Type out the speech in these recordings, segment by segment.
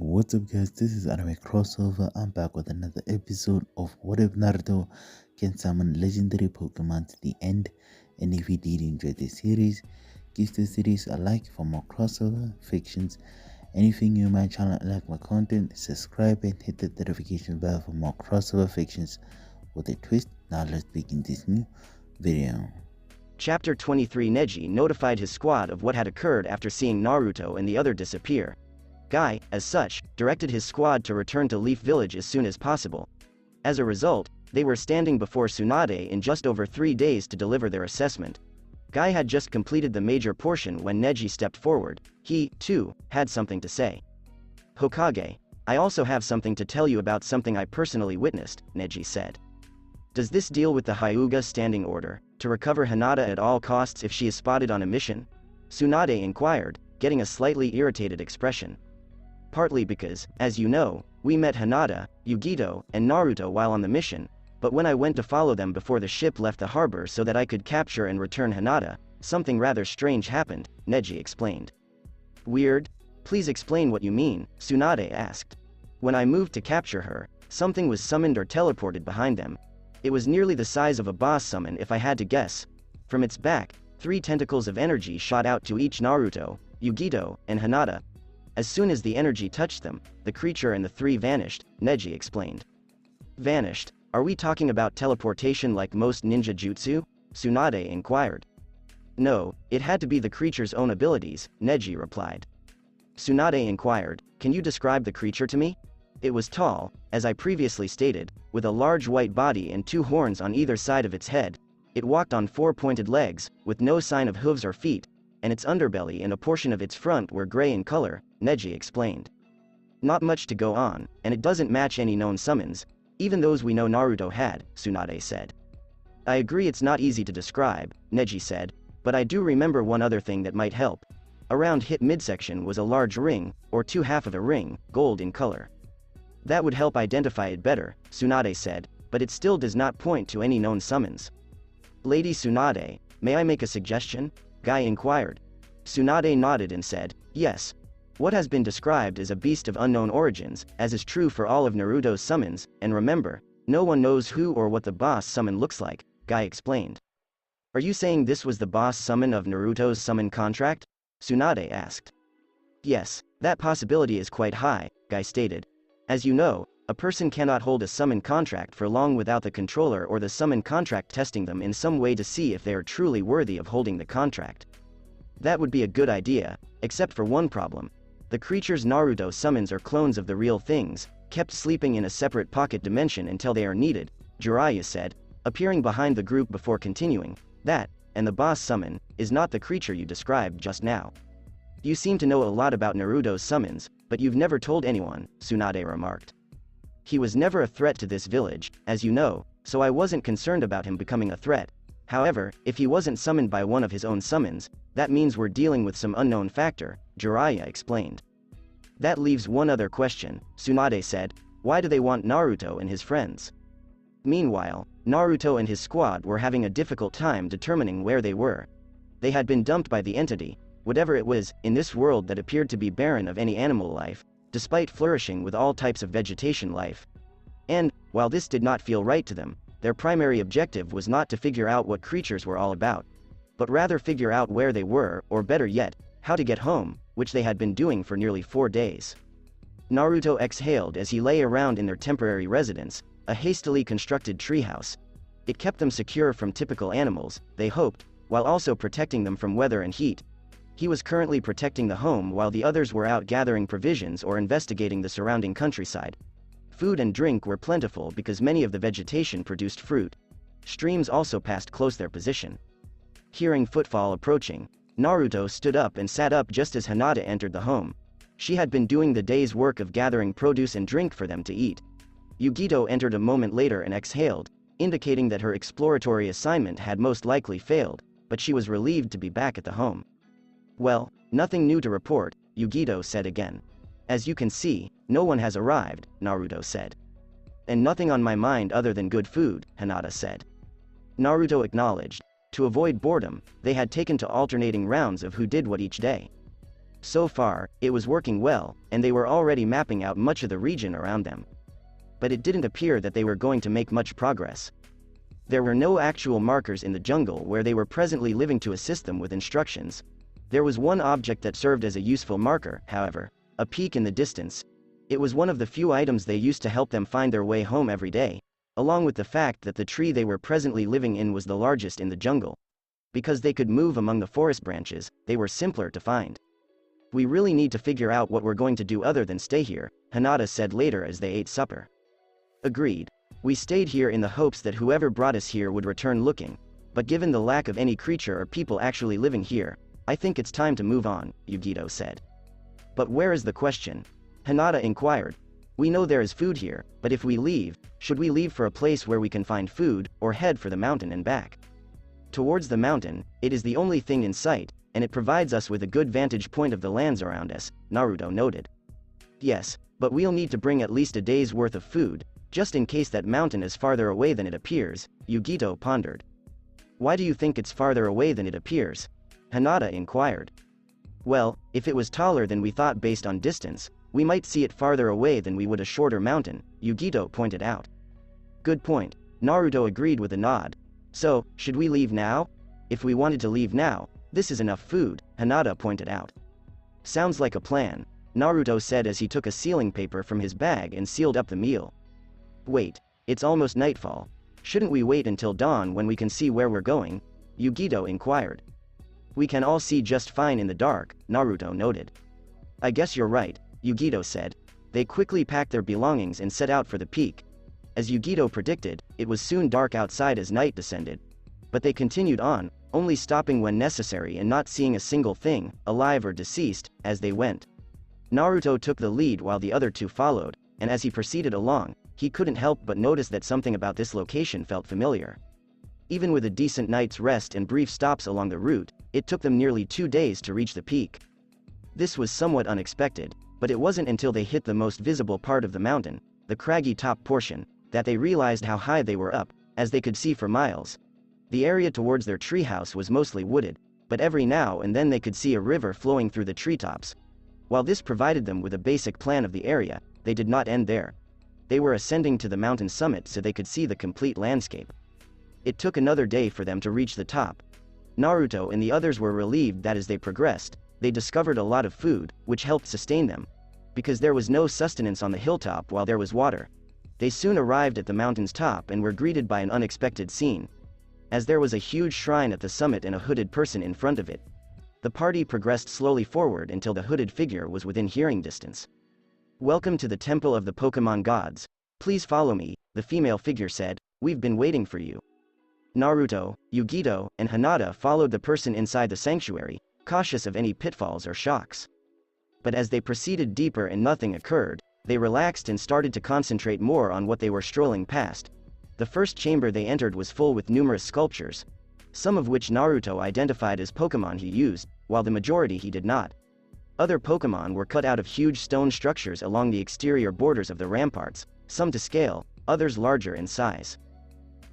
What's up, guys? This is Anime Crossover. I'm back with another episode of What If Naruto Can Summon Legendary Pokemon to the End. And if you did enjoy this series, give the series a like for more crossover fictions. Anything you my channel like my content, subscribe and hit the notification bell for more crossover fictions with a twist. Now let's begin this new video. Chapter 23 Neji notified his squad of what had occurred after seeing Naruto and the other disappear. Guy, as such, directed his squad to return to Leaf Village as soon as possible. As a result, they were standing before Tsunade in just over 3 days to deliver their assessment. Guy had just completed the major portion when Neji stepped forward. He, too, had something to say. Hokage, I also have something to tell you about something I personally witnessed, Neji said. Does this deal with the Hyuga standing order, to recover Hinata at all costs if she is spotted on a mission? Tsunade inquired, getting a slightly irritated expression. Partly because, as you know, we met Hinata, Yugito, and Naruto while on the mission, but when I went to follow them before the ship left the harbor so that I could capture and return Hinata, something rather strange happened, Neji explained. Weird? Please explain what you mean, Tsunade asked. When I moved to capture her, something was summoned or teleported behind them. It was nearly the size of a boss summon if I had to guess. From its back, 3 tentacles of energy shot out to each Naruto, Yugito, and Hinata. As soon as the energy touched them, the creature and the 3 vanished, Neji explained. Vanished? Are we talking about teleportation like most ninja jutsu? Tsunade inquired. No, it had to be the creature's own abilities, Neji replied. Tsunade inquired, can you describe the creature to me? It was tall, as I previously stated, with a large white body and 2 horns on either side of its head. It walked on 4 pointed legs, with no sign of hooves or feet, and its underbelly and a portion of its front were gray in color, Neji explained. Not much to go on, and it doesn't match any known summons, even those we know Naruto had, Tsunade said. I agree it's not easy to describe, Neji said, but I do remember one other thing that might help. Around hip midsection was a large ring, or 2/2 of a ring, gold in color. That would help identify it better, Tsunade said, but it still does not point to any known summons. Lady Tsunade, may I make a suggestion? Guy inquired. Tsunade nodded and said, yes. What has been described is a beast of unknown origins, as is true for all of Naruto's summons, and remember, no one knows who or what the boss summon looks like, Guy explained. Are you saying this was the boss summon of Naruto's summon contract? Tsunade asked. Yes, that possibility is quite high, Guy stated. As you know, a person cannot hold a summon contract for long without the controller or the summon contract testing them in some way to see if they are truly worthy of holding the contract. That would be a good idea, except for one problem. The creatures Naruto summons are clones of the real things, kept sleeping in a separate pocket dimension until they are needed, Jiraiya said, appearing behind the group before continuing. That, and the boss summon, is not the creature you described just now. You seem to know a lot about Naruto's summons, but you've never told anyone, Tsunade remarked. He was never a threat to this village, as you know, so I wasn't concerned about him becoming a threat. However, if he wasn't summoned by one of his own summons, that means we're dealing with some unknown factor, Jiraiya explained. That leaves one other question, Tsunade said, why do they want Naruto and his friends? Meanwhile, Naruto and his squad were having a difficult time determining where they were. They had been dumped by the entity, whatever it was, in this world that appeared to be barren of any animal life, despite flourishing with all types of vegetation life. And, while this did not feel right to them, their primary objective was not to figure out what creatures were all about, but rather figure out where they were, or better yet, how to get home, which they had been doing for nearly 4 days. Naruto exhaled as he lay around in their temporary residence, a hastily constructed treehouse. It kept them secure from typical animals, they hoped, while also protecting them from weather and heat. He was currently protecting the home while the others were out gathering provisions or investigating the surrounding countryside. Food and drink were plentiful because many of the vegetation produced fruit. Streams also passed close their position. Hearing footfall approaching, Naruto stood up and sat up just as Hinata entered the home. She had been doing the day's work of gathering produce and drink for them to eat. Yugito entered a moment later and exhaled, indicating that her exploratory assignment had most likely failed, but she was relieved to be back at the home. Well, nothing new to report, Yugito said again. As you can see, no one has arrived, Naruto said. And nothing on my mind other than good food, Hinata said. Naruto acknowledged. To avoid boredom, they had taken to alternating rounds of who did what each day. So far, it was working well, and they were already mapping out much of the region around them. But it didn't appear that they were going to make much progress. There were no actual markers in the jungle where they were presently living to assist them with instructions. There was one object that served as a useful marker, however, a peak in the distance. It was one of the few items they used to help them find their way home every day, along with the fact that the tree they were presently living in was the largest in the jungle. Because they could move among the forest branches, they were simpler to find. "We really need to figure out what we're going to do other than stay here," Hinata said later as they ate supper. "Agreed. We stayed here in the hopes that whoever brought us here would return looking, but given the lack of any creature or people actually living here, I think it's time to move on," Yugito said. "But where is the question?" Hinata inquired. "We know there is food here, but if we leave, should we leave for a place where we can find food, or head for the mountain and back?" "Towards the mountain, it is the only thing in sight, and it provides us with a good vantage point of the lands around us," Naruto noted. "Yes, but we'll need to bring at least a day's worth of food, just in case that mountain is farther away than it appears," Yugito pondered. "Why do you think it's farther away than it appears?" Hinata inquired. "Well, if it was taller than we thought based on distance, we might see it farther away than we would a shorter mountain," Yugito pointed out. "Good point," Naruto agreed with a nod. "So, should we leave now?" "If we wanted to leave now, this is enough food," Hinata pointed out. "Sounds like a plan," Naruto said as he took a sealing paper from his bag and sealed up the meal. "Wait, it's almost nightfall. Shouldn't we wait until dawn when we can see where we're going?" Yugito inquired. "We can all see just fine in the dark," Naruto noted. "I guess you're right," Yugito said. They quickly packed their belongings and set out for the peak. As Yugito predicted, it was soon dark outside as night descended. But they continued on, only stopping when necessary and not seeing a single thing, alive or deceased, as they went. Naruto took the lead while the other two followed, and as he proceeded along, he couldn't help but notice that something about this location felt familiar. Even with a decent night's rest and brief stops along the route, it took them nearly 2 days to reach the peak. This was somewhat unexpected, but it wasn't until they hit the most visible part of the mountain, the craggy top portion, that they realized how high they were up, as they could see for miles. The area towards their treehouse was mostly wooded, but every now and then they could see a river flowing through the treetops. While this provided them with a basic plan of the area, they did not end there. They were ascending to the mountain summit so they could see the complete landscape. It took another day for them to reach the top. Naruto and the others were relieved that as they progressed, they discovered a lot of food, which helped sustain them. Because there was no sustenance on the hilltop while there was water. They soon arrived at the mountain's top and were greeted by an unexpected scene. As there was a huge shrine at the summit and a hooded person in front of it. The party progressed slowly forward until the hooded figure was within hearing distance. "Welcome to the Temple of the Pokemon Gods. Please follow me," the female figure said. "We've been waiting for you." Naruto, Yugito, and Hinata followed the person inside the sanctuary, cautious of any pitfalls or shocks. But as they proceeded deeper and nothing occurred, they relaxed and started to concentrate more on what they were strolling past. The first chamber they entered was full with numerous sculptures, some of which Naruto identified as Pokemon he used, while the majority he did not. Other Pokemon were cut out of huge stone structures along the exterior borders of the ramparts, some to scale, others larger in size.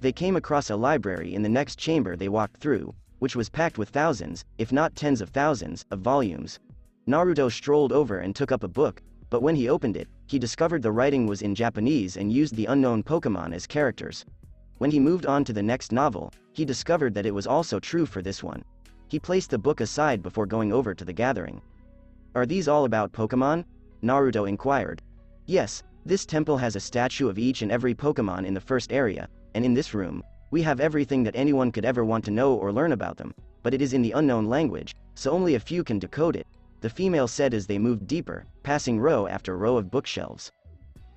They came across a library in the next chamber they walked through, which was packed with thousands, if not tens of thousands, of volumes. Naruto strolled over and took up a book, but when he opened it, he discovered the writing was in Japanese and used the unknown Pokemon as characters. When he moved on to the next novel, he discovered that it was also true for this one. He placed the book aside before going over to the gathering. "Are these all about Pokemon?" Naruto inquired. "Yes, this temple has a statue of each and every Pokemon in the first area, and in this room, we have everything that anyone could ever want to know or learn about them, but it is in the unknown language, so only a few can decode it," the female said as they moved deeper, passing row after row of bookshelves.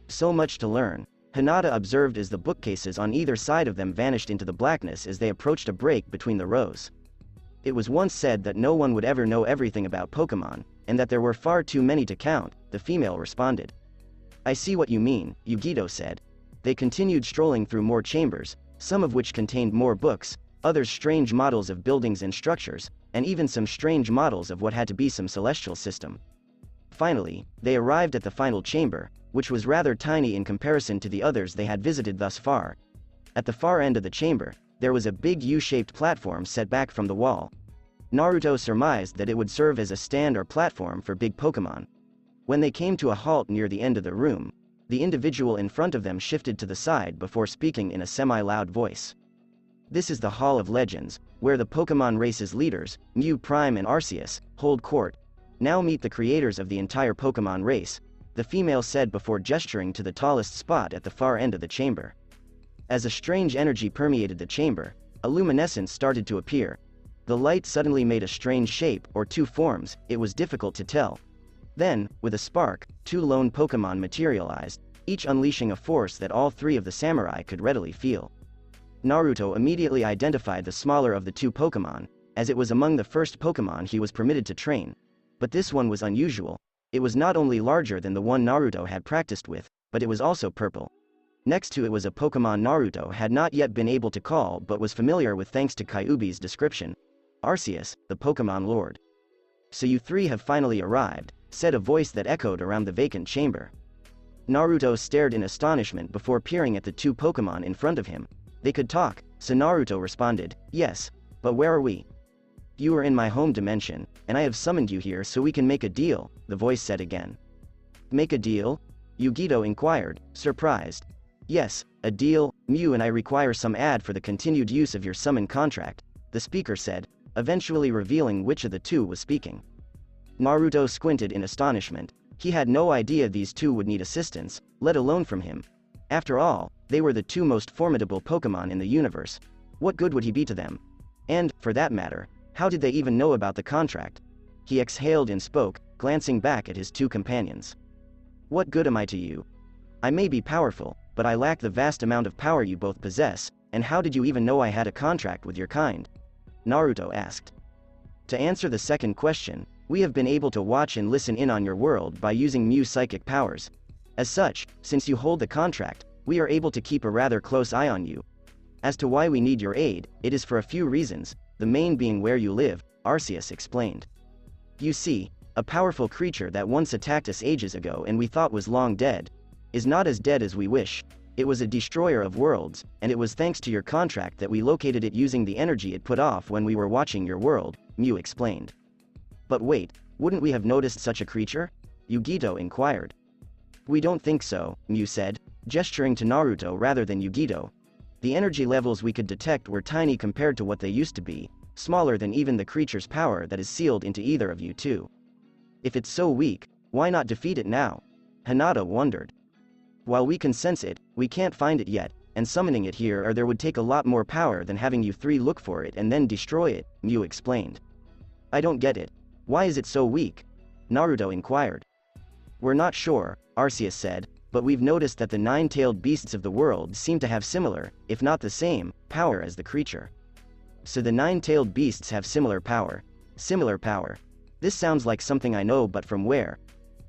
"So much to learn," Hinata observed as the bookcases on either side of them vanished into the blackness as they approached a break between the rows. "It was once said that no one would ever know everything about Pokemon, and that there were far too many to count," the female responded. "I see what you mean," Yugito said. They continued strolling through more chambers, some of which contained more books, others strange models of buildings and structures, and even some strange models of what had to be some celestial system. Finally, they arrived at the final chamber, which was rather tiny in comparison to the others they had visited thus far. At the far end of the chamber, there was a big U-shaped platform set back from the wall. Naruto surmised that it would serve as a stand or platform for big Pokemon. When they came to a halt near the end of the room, the individual in front of them shifted to the side before speaking in a semi-loud voice. This is the Hall of Legends, where the Pokemon race's leaders, Mew Prime and Arceus, hold court. Now meet the creators of the entire Pokemon race, the female said before gesturing to the tallest spot at the far end of the chamber. As a strange energy permeated the chamber, a luminescence started to appear. The light suddenly made a strange shape or two forms, it was difficult to tell. Then, with a spark, two lone Pokemon materialized, each unleashing a force that all three of the samurai could readily feel. Naruto immediately identified the smaller of the two Pokemon, as it was among the first Pokemon he was permitted to train. But this one was unusual. It was not only larger than the one Naruto had practiced with, but it was also purple. Next to it was a Pokemon Naruto had not yet been able to call but was familiar with thanks to Kyuubi's description. Arceus, the Pokemon Lord. So you three have finally arrived, said a voice that echoed around the vacant chamber. Naruto stared in astonishment before peering at the two Pokemon in front of him. They could talk, so Naruto responded, yes, but where are we? You are in my home dimension, and I have summoned you here so we can make a deal, the voice said again. Make a deal? Yugito inquired, surprised. Yes, a deal. Mew and I require some ad for the continued use of your summon contract, the speaker said, eventually revealing which of the two was speaking. Naruto squinted in astonishment. He had no idea these two would need assistance, let alone from him. After all, they were the two most formidable Pokemon in the universe. What good would he be to them? And, for that matter, how did they even know about the contract? He exhaled and spoke, glancing back at his two companions. What good am I to you? I may be powerful, but I lack the vast amount of power you both possess, and how did you even know I had a contract with your kind? Naruto asked. To answer the second question, we have been able to watch and listen in on your world by using Mew's psychic powers. As such, since you hold the contract, we are able to keep a rather close eye on you. As to why we need your aid, it is for a few reasons, the main being where you live, Arceus explained. You see, a powerful creature that once attacked us ages ago and we thought was long dead, is not as dead as we wish. It was a destroyer of worlds, and it was thanks to your contract that we located it using the energy it put off when we were watching your world, Mew explained. But wait, wouldn't we have noticed such a creature? Yugito inquired. We don't think so, Mew said, gesturing to Naruto rather than Yugito. The energy levels we could detect were tiny compared to what they used to be, smaller than even the creature's power that is sealed into either of you two. If it's so weak, why not defeat it now? Hinata wondered. While we can sense it, we can't find it yet, and summoning it here or there would take a lot more power than having you three look for it and then destroy it, Mew explained. I don't get it. Why is it so weak? Naruto inquired. We're not sure, Arceus said, but we've noticed that the nine-tailed beasts of the world seem to have similar, if not the same, power as the creature. So the nine-tailed beasts have similar power. Similar power. This sounds like something I know, but from where?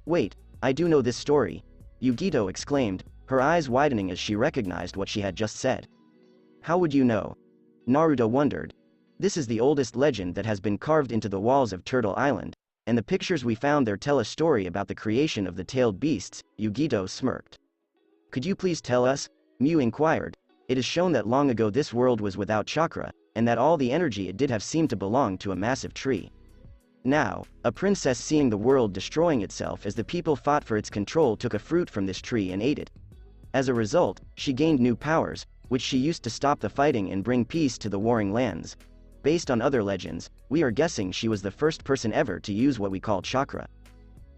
Wait, I do know this story, Yugito exclaimed, her eyes widening as she recognized what she had just said. How would you know? Naruto wondered. This is the oldest legend that has been carved into the walls of Turtle Island, and the pictures we found there tell a story about the creation of the tailed beasts, Yugito smirked. Could you please tell us? Mew inquired. It is shown that long ago this world was without chakra, and that all the energy it did have seemed to belong to a massive tree. Now, a princess seeing the world destroying itself as the people fought for its control took a fruit from this tree and ate it. As a result, she gained new powers, which she used to stop the fighting and bring peace to the warring lands. Based on other legends, we are guessing she was the first person ever to use what we call chakra.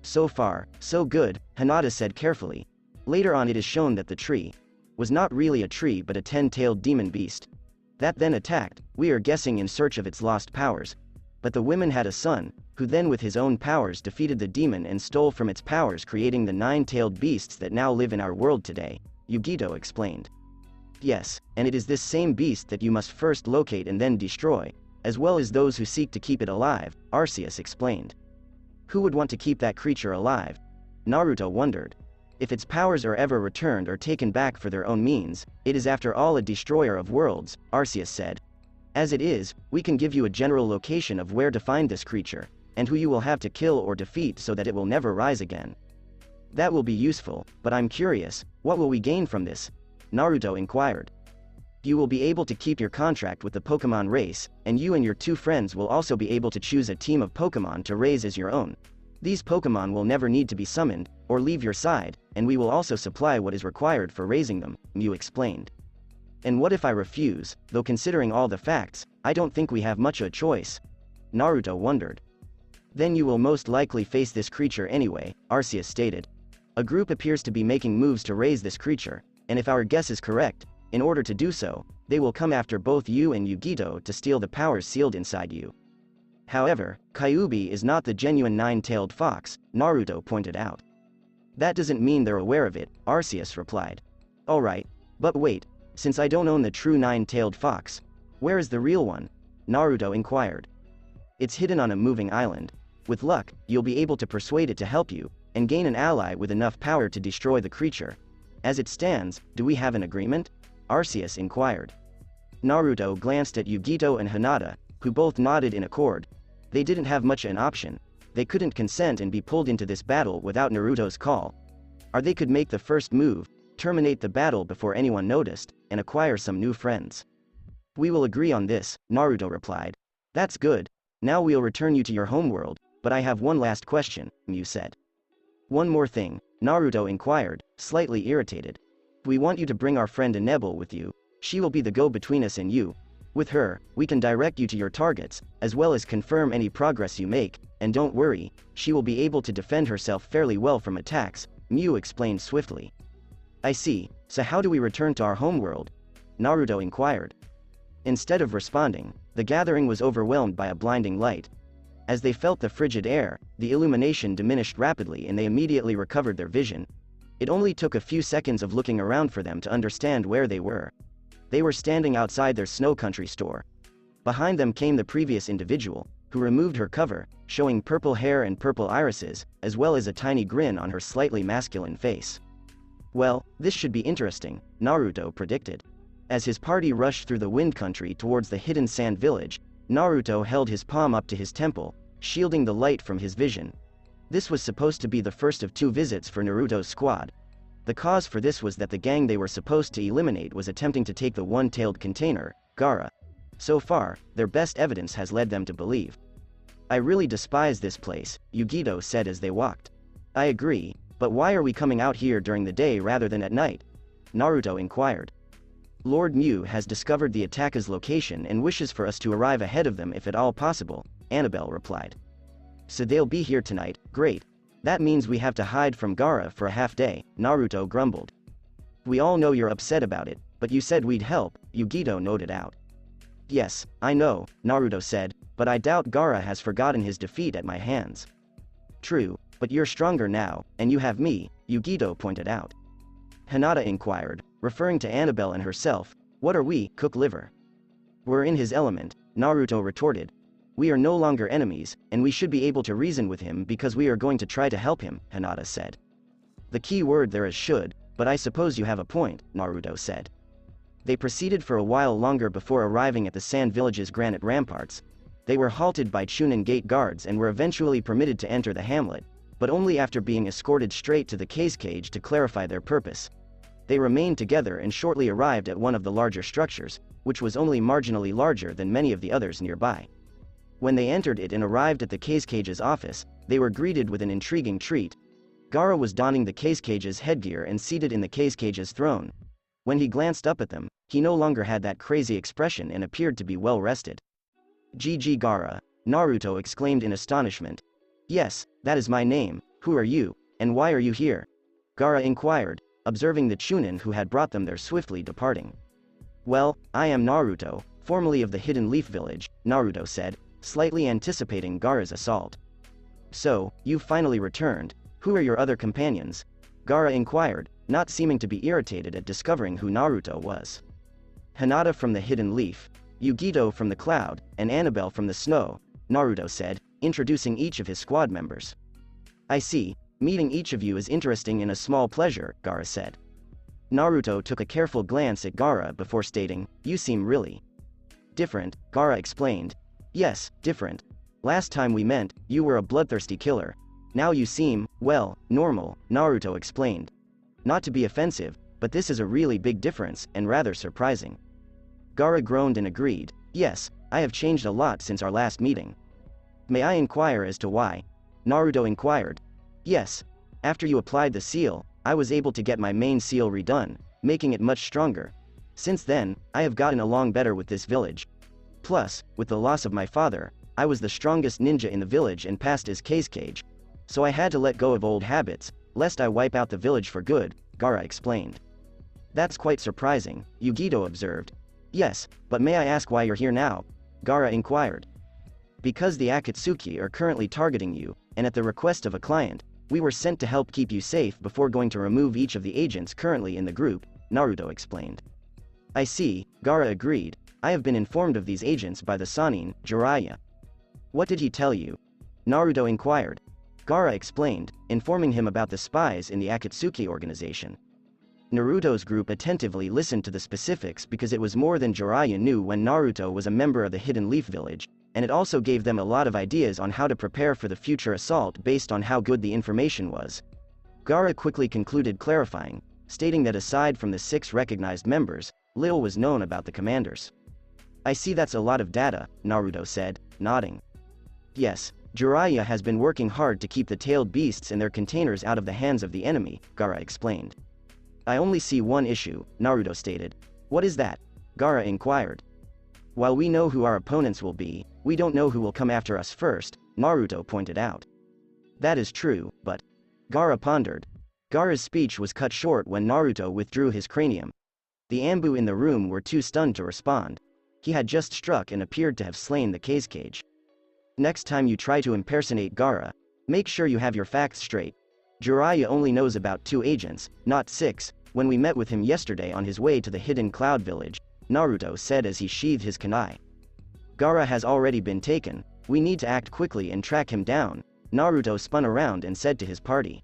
So far, so good, Hinata said carefully. Later on it is shown that the tree was not really a tree but a 10-tailed demon beast. That then attacked, we are guessing in search of its lost powers. But the women had a son, who then with his own powers defeated the demon and stole from its powers, creating the nine-tailed beasts that now live in our world today, Yugito explained. Yes, and it is this same beast that you must first locate and then destroy, as well as those who seek to keep it alive, Arceus explained. Who would want to keep that creature alive? Naruto wondered. If its powers are ever returned or taken back for their own means, it is after all a destroyer of worlds, Arceus said. As it is, we can give you a general location of where to find this creature, and who you will have to kill or defeat so that it will never rise again. That will be useful, but I'm curious, what will we gain from this? Naruto inquired. You will be able to keep your contract with the Pokemon race, and you and your 2 friends will also be able to choose a team of Pokemon to raise as your own. These Pokemon will never need to be summoned, or leave your side, and we will also supply what is required for raising them, Mew explained. And what if I refuse? Though considering all the facts, I don't think we have much of a choice. Naruto wondered. Then you will most likely face this creature anyway, Arceus stated. A group appears to be making moves to raise this creature, and if our guess is correct, in order to do so, they will come after both you and Yugito to steal the powers sealed inside you. However, Kyuubi is not the genuine 9-tailed fox, Naruto pointed out. That doesn't mean they're aware of it, Arceus replied. Alright, but wait, since I don't own the true 9-tailed fox, where is the real one? Naruto inquired. It's hidden on a moving island. With luck, you'll be able to persuade it to help you, and gain an ally with enough power to destroy the creature. As it stands, do we have an agreement? Arceus inquired. Naruto glanced at Yugito and Hinata, who both nodded in accord. They didn't have much an option. They couldn't consent and be pulled into this battle without Naruto's call. Or they could make the first move, terminate the battle before anyone noticed, and acquire some new friends. We will agree on this, Naruto replied. That's good. Now we'll return you to your homeworld, but I have one last question, Mew said. One more thing, Naruto inquired, slightly irritated. We want you to bring our friend Enebel with you. She will be the go-between us and you. With her, we can direct you to your targets, as well as confirm any progress you make, and don't worry, she will be able to defend herself fairly well from attacks, Mew explained swiftly. I see, so how do we return to our homeworld? Naruto inquired. Instead of responding, the gathering was overwhelmed by a blinding light. As they felt the frigid air, the illumination diminished rapidly and they immediately recovered their vision. It only took a few seconds of looking around for them to understand where they were. They were standing outside their Snow Country store. Behind them came the previous individual, who removed her cover, showing purple hair and purple irises, as well as a tiny grin on her slightly masculine face. Well, this should be interesting, Naruto predicted. As his party rushed through the Wind Country towards the hidden sand village, Naruto held his palm up to his temple, shielding the light from his vision. This was supposed to be the first of 2 visits for Naruto's squad. The cause for this was that the gang they were supposed to eliminate was attempting to take the one-tailed container, Gaara. So far, their best evidence has led them to believe. I really despise this place, Yugito said as they walked. I agree, but why are we coming out here during the day rather than at night? Naruto inquired. Lord Mew has discovered the attacker's location and wishes for us to arrive ahead of them if at all possible, Annabelle replied. So they'll be here tonight, great. That means we have to hide from Gaara for a half day, Naruto grumbled. We all know you're upset about it, but you said we'd help, Yugito noted out. Yes, I know, Naruto said, but I doubt Gaara has forgotten his defeat at my hands. True, but you're stronger now, and you have me, Yugito pointed out. Hinata inquired, referring to Annabelle and herself, what are we, cook liver? We're in his element, Naruto retorted. We are no longer enemies, and we should be able to reason with him because we are going to try to help him, Hinata said. The key word there is should, but I suppose you have a point, Naruto said. They proceeded for a while longer before arriving at the Sand Village's granite ramparts. They were halted by Chunin gate guards and were eventually permitted to enter the hamlet, but only after being escorted straight to the cage to clarify their purpose. They remained together and shortly arrived at one of the larger structures, which was only marginally larger than many of the others nearby. When they entered it and arrived at the cage's office, they were greeted with an intriguing treat. Gaara was donning the cage's headgear and seated in the cage's throne. When he glanced up at them, he no longer had that crazy expression and appeared to be well rested. GG Gaara, Naruto exclaimed in astonishment. Yes, that is my name, who are you, and why are you here? Gaara inquired, observing the Chunin who had brought them there swiftly departing. Well, I am Naruto, formerly of the Hidden Leaf Village, Naruto said, slightly anticipating Gaara's assault. So, you've finally returned. Who are your other companions? Gaara inquired, not seeming to be irritated at discovering who Naruto was. Hinata from the Hidden Leaf, Yugito from the Cloud, and Annabelle from the Snow, Naruto said, introducing each of his squad members. I see, meeting each of you is interesting and a small pleasure, Gaara said. Naruto took a careful glance at Gaara before stating, you seem really different, Gaara explained. Yes, different. Last time we met, you were a bloodthirsty killer. Now you seem, well, normal, Naruto explained. Not to be offensive, but this is a really big difference, and rather surprising. Gaara groaned and agreed. Yes, I have changed a lot since our last meeting. May I inquire as to why? Naruto inquired. Yes. After you applied the seal, I was able to get my main seal redone, making it much stronger. Since then, I have gotten along better with this village. Plus, with the loss of my father, I was the strongest ninja in the village and passed as Kazekage. So I had to let go of old habits, lest I wipe out the village for good, Gaara explained. That's quite surprising, Yugito observed. Yes, but may I ask why you're here now? Gaara inquired. Because the Akatsuki are currently targeting you, and at the request of a client, we were sent to help keep you safe before going to remove each of the agents currently in the group, Naruto explained. I see, Gaara agreed. I have been informed of these agents by the Sannin, Jiraiya. What did he tell you? Naruto inquired. Gaara explained, informing him about the spies in the Akatsuki organization. Naruto's group attentively listened to the specifics because it was more than Jiraiya knew when Naruto was a member of the Hidden Leaf Village, and it also gave them a lot of ideas on how to prepare for the future assault based on how good the information was. Gaara quickly concluded, clarifying, stating that aside from the 6 recognized members, little was known about the commanders. I see, that's a lot of data, Naruto said, nodding. Yes, Jiraiya has been working hard to keep the tailed beasts and their containers out of the hands of the enemy, Gaara explained. I only see one issue, Naruto stated. What is that? Gaara inquired. While we know who our opponents will be, we don't know who will come after us first, Naruto pointed out. That is true, but... Gaara pondered. Gaara's speech was cut short when Naruto withdrew his cranium. The Anbu in the room were too stunned to respond. He had just struck and appeared to have slain the Kazekage. Next time you try to impersonate Gaara, make sure you have your facts straight. Jiraiya only knows about 2 agents, not 6, when we met with him yesterday on his way to the Hidden Cloud Village, Naruto said as he sheathed his kunai. Gaara has already been taken, we need to act quickly and track him down, Naruto spun around and said to his party.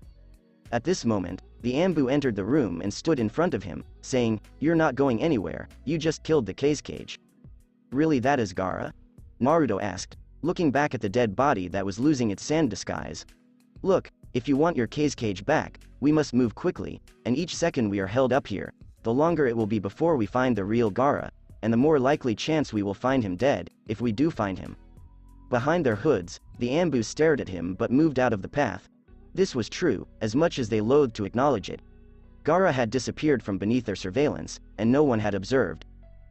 At this moment, the Anbu entered the room and stood in front of him, saying, You're not going anywhere, you just killed the Kazekage. Really, that is Gaara? Naruto asked, looking back at the dead body that was losing its sand disguise. Look, if you want your Kazekage back, we must move quickly, and each second we are held up here, the longer it will be before we find the real Gaara, and the more likely chance we will find him dead, if we do find him. Behind their hoods, the Anbu stared at him but moved out of the path. This was true, as much as they loathed to acknowledge it. Gaara had disappeared from beneath their surveillance, and no one had observed.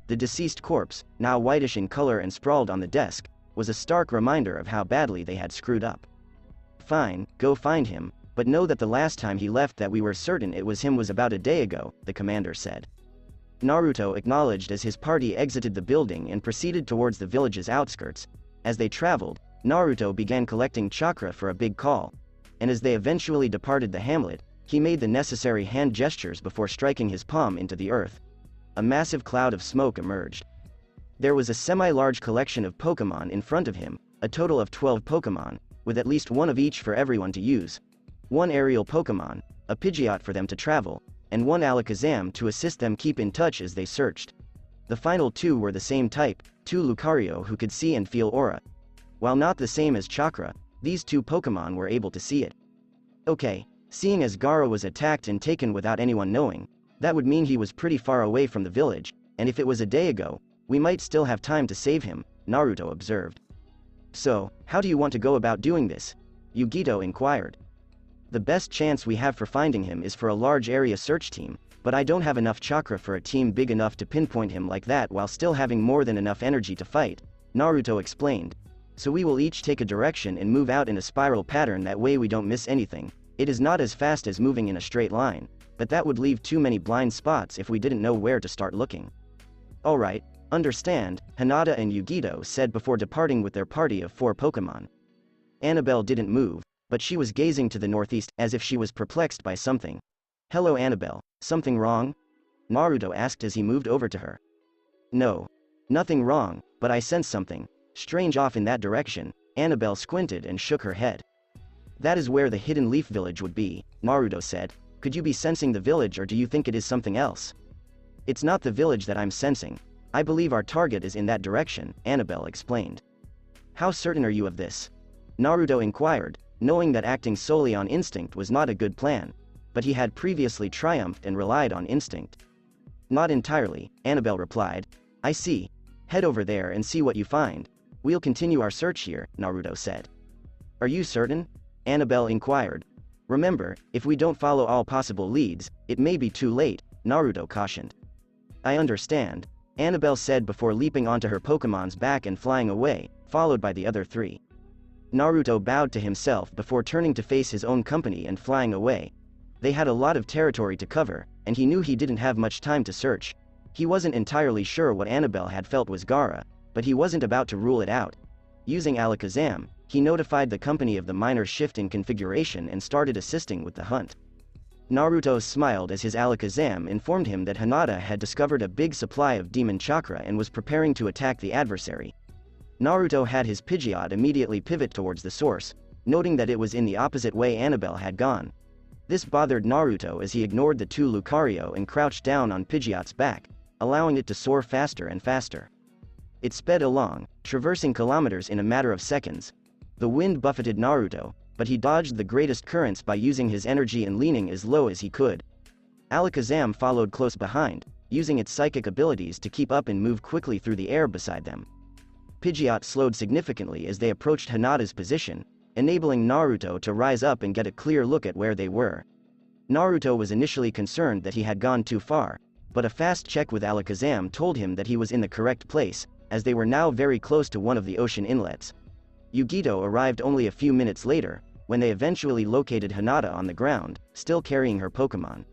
The deceased corpse, now whitish in color and sprawled on the desk, was a stark reminder of how badly they had screwed up. Fine, go find him, but know that the last time he left that we were certain it was him was about a day ago, the commander said. Naruto acknowledged as his party exited the building and proceeded towards the village's outskirts. As they traveled, Naruto began collecting chakra for a big call, and as they eventually departed the hamlet, he made the necessary hand gestures before striking his palm into the earth. A massive cloud of smoke emerged. There was a semi-large collection of Pokémon in front of him, a total of 12 Pokémon, with at least one of each for everyone to use. 1 aerial Pokémon, a Pidgeot for them to travel, and 1 Alakazam to assist them keep in touch as they searched. The final 2 were the same type, 2 Lucario who could see and feel aura. While not the same as Chakra, these 2 Pokémon were able to see it. Okay, seeing as Gaara was attacked and taken without anyone knowing, that would mean he was pretty far away from the village, and if it was a day ago, we might still have time to save him, Naruto observed. So, how do you want to go about doing this? Yugito inquired. The best chance we have for finding him is for a large area search team, but I don't have enough chakra for a team big enough to pinpoint him like that while still having more than enough energy to fight, Naruto explained. So we will each take a direction and move out in a spiral pattern, that way we don't miss anything. It is not as fast as moving in a straight line, but that would leave too many blind spots if we didn't know where to start looking. Alright, understand, Hinata and Yugito said before departing with their party of 4 Pokémon. Annabelle didn't move, but she was gazing to the northeast as if she was perplexed by something. Hello Annabelle, something wrong? Naruto asked as he moved over to her. No. Nothing wrong, but I sense something strange off in that direction, Annabelle squinted and shook her head. That is where the Hidden Leaf Village would be, Naruto said. Could you be sensing the village, or do you think it is something else? It's not the village that I'm sensing. I believe our target is in that direction, Annabelle explained. How certain are you of this? Naruto inquired, knowing that acting solely on instinct was not a good plan, but he had previously triumphed and relied on instinct. Not entirely, Annabelle replied. I see. Head over there and see what you find. We'll continue our search here, Naruto said. Are you certain? Annabelle inquired. Remember, if we don't follow all possible leads, it may be too late, Naruto cautioned. I understand, Annabelle said before leaping onto her Pokemon's back and flying away, followed by the other three. Naruto bowed to himself before turning to face his own company and flying away. They had a lot of territory to cover, and he knew he didn't have much time to search. He wasn't entirely sure what Annabelle had felt was Gaara, but he wasn't about to rule it out. Using Alakazam, he notified the company of the minor shift in configuration and started assisting with the hunt. Naruto smiled as his Alakazam informed him that Hinata had discovered a big supply of demon chakra and was preparing to attack the adversary. Naruto had his Pidgeot immediately pivot towards the source, noting that it was in the opposite way Annabelle had gone. This bothered Naruto as he ignored the two Lucario and crouched down on Pidgeot's back, allowing it to soar faster and faster. It sped along, traversing kilometers in a matter of seconds. The wind buffeted Naruto, but he dodged the greatest currents by using his energy and leaning as low as he could. Alakazam followed close behind, using its psychic abilities to keep up and move quickly through the air beside them. Pidgeot slowed significantly as they approached Hinata's position, enabling Naruto to rise up and get a clear look at where they were. Naruto was initially concerned that he had gone too far, but a fast check with Alakazam told him that he was in the correct place, as they were now very close to one of the ocean inlets. Yugito arrived only a few minutes later, when they eventually located Hinata on the ground, still carrying her Pokemon.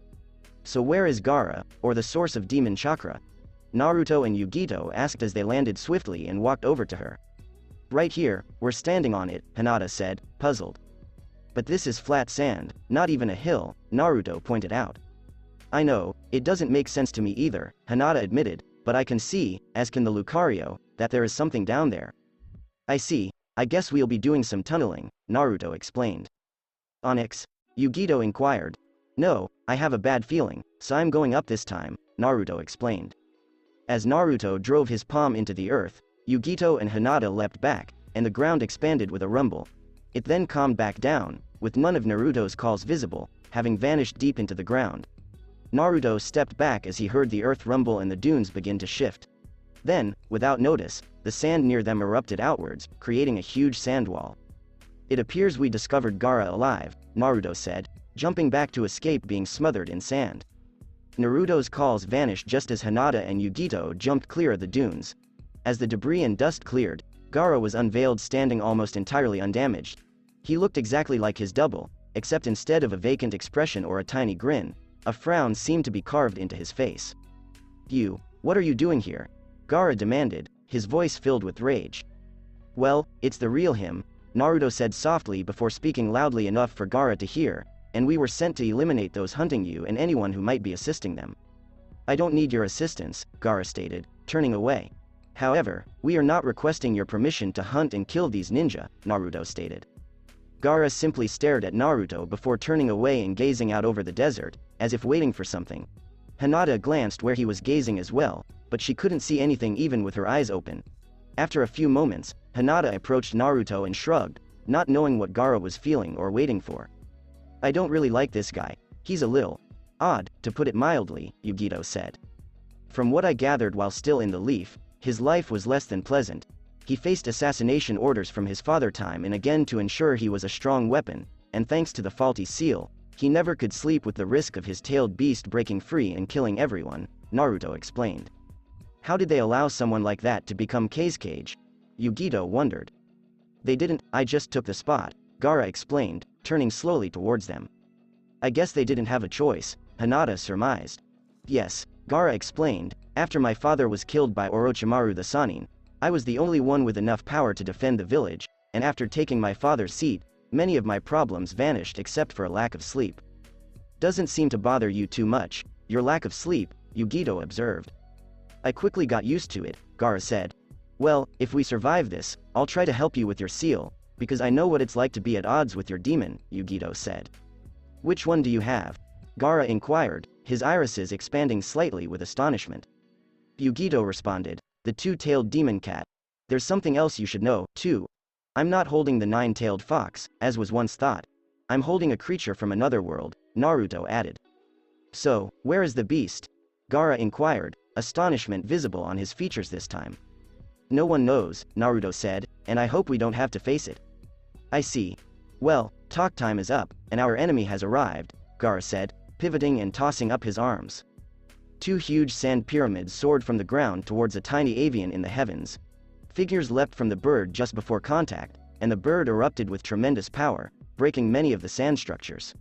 So where is Gaara, or the source of demon chakra? Naruto and Yugito asked as they landed swiftly and walked over to her. Right here, we're standing on it, Hinata said, puzzled. But this is flat sand, not even a hill, Naruto pointed out. I know, it doesn't make sense to me either, Hinata admitted, but I can see, as can the Lucario, that there is something down there. I see, I guess we'll be doing some tunneling, Naruto explained. Onyx? Yugito inquired. No, I have a bad feeling, so I'm going up this time, Naruto explained. As Naruto drove his palm into the earth, Yugito and Hinata leapt back, and the ground expanded with a rumble. It then calmed back down, with none of Naruto's calls visible, having vanished deep into the ground. Naruto stepped back as he heard the earth rumble and the dunes begin to shift. Then, without notice, the sand near them erupted outwards, creating a huge sand wall. It appears we discovered Gaara alive, Naruto said, jumping back to escape being smothered in sand. Naruto's calls vanished just as Hinata and Yugito jumped clear of the dunes. As the debris and dust cleared, Gaara was unveiled standing almost entirely undamaged. He looked exactly like his double, except instead of a vacant expression or a tiny grin, a frown seemed to be carved into his face. You, what are you doing here? Gaara demanded, his voice filled with rage. Well, it's the real him, Naruto said softly before speaking loudly enough for Gaara to hear, and we were sent to eliminate those hunting you and anyone who might be assisting them. I don't need your assistance, Gaara stated, turning away. However, we are not requesting your permission to hunt and kill these ninja, Naruto stated. Gaara simply stared at Naruto before turning away and gazing out over the desert, as if waiting for something. Hinata glanced where he was gazing as well, but she couldn't see anything even with her eyes open. After a few moments, Hinata approached Naruto and shrugged, not knowing what Gaara was feeling or waiting for. I don't really like this guy, he's a little odd, to put it mildly, Yugito said. From what I gathered while still in the leaf, his life was less than pleasant. He faced assassination orders from his father time and again to ensure he was a strong weapon, and thanks to the faulty seal, he never could sleep with the risk of his tailed beast breaking free and killing everyone, Naruto explained. How did they allow someone like that to become Kazekage? Yugito wondered. They didn't, I just took the spot, Gaara explained, turning slowly towards them. I guess they didn't have a choice, Hinata surmised. Yes, Gaara explained, after my father was killed by Orochimaru the Sannin, I was the only one with enough power to defend the village, and after taking my father's seat, many of my problems vanished except for a lack of sleep. Doesn't seem to bother you too much, your lack of sleep, Yugito observed. I quickly got used to it, Gaara said. Well, if we survive this, I'll try to help you with your seal, because I know what it's like to be at odds with your demon, Yugito said. Which one do you have? Gaara inquired, his irises expanding slightly with astonishment. Yugito responded, the two-tailed demon cat. There's something else you should know, too. I'm not holding the nine-tailed fox, as was once thought. I'm holding a creature from another world, Naruto added. So, where is the beast? Gaara inquired, astonishment visible on his features this time. "No one knows," Naruto said, "and I hope we don't have to face it." "I see. Well, talk time is up, and our enemy has arrived," Gaara said, pivoting and tossing up his arms. Two huge sand pyramids soared from the ground towards a tiny avian in the heavens. Figures leapt from the bird just before contact, and the bird erupted with tremendous power, breaking many of the sand structures.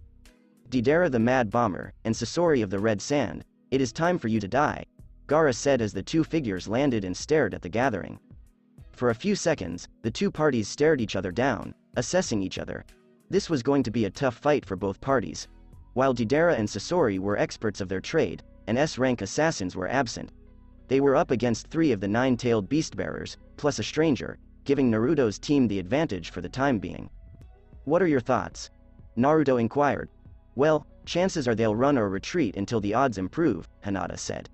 "Deidara the Mad Bomber, and Sasori of the Red Sand, it is time for you to die," Gaara said as the two figures landed and stared at the gathering. For a few seconds, the two parties stared each other down, assessing each other. This was going to be a tough fight for both parties. While Deidara and Sasori were experts of their trade, and S-rank assassins were absent. They were up against 3 of the 9-tailed beast-bearers, plus a stranger, giving Naruto's team the advantage for the time being. "What are your thoughts?" Naruto inquired. "Well, chances are they'll run or retreat until the odds improve," Hinata said.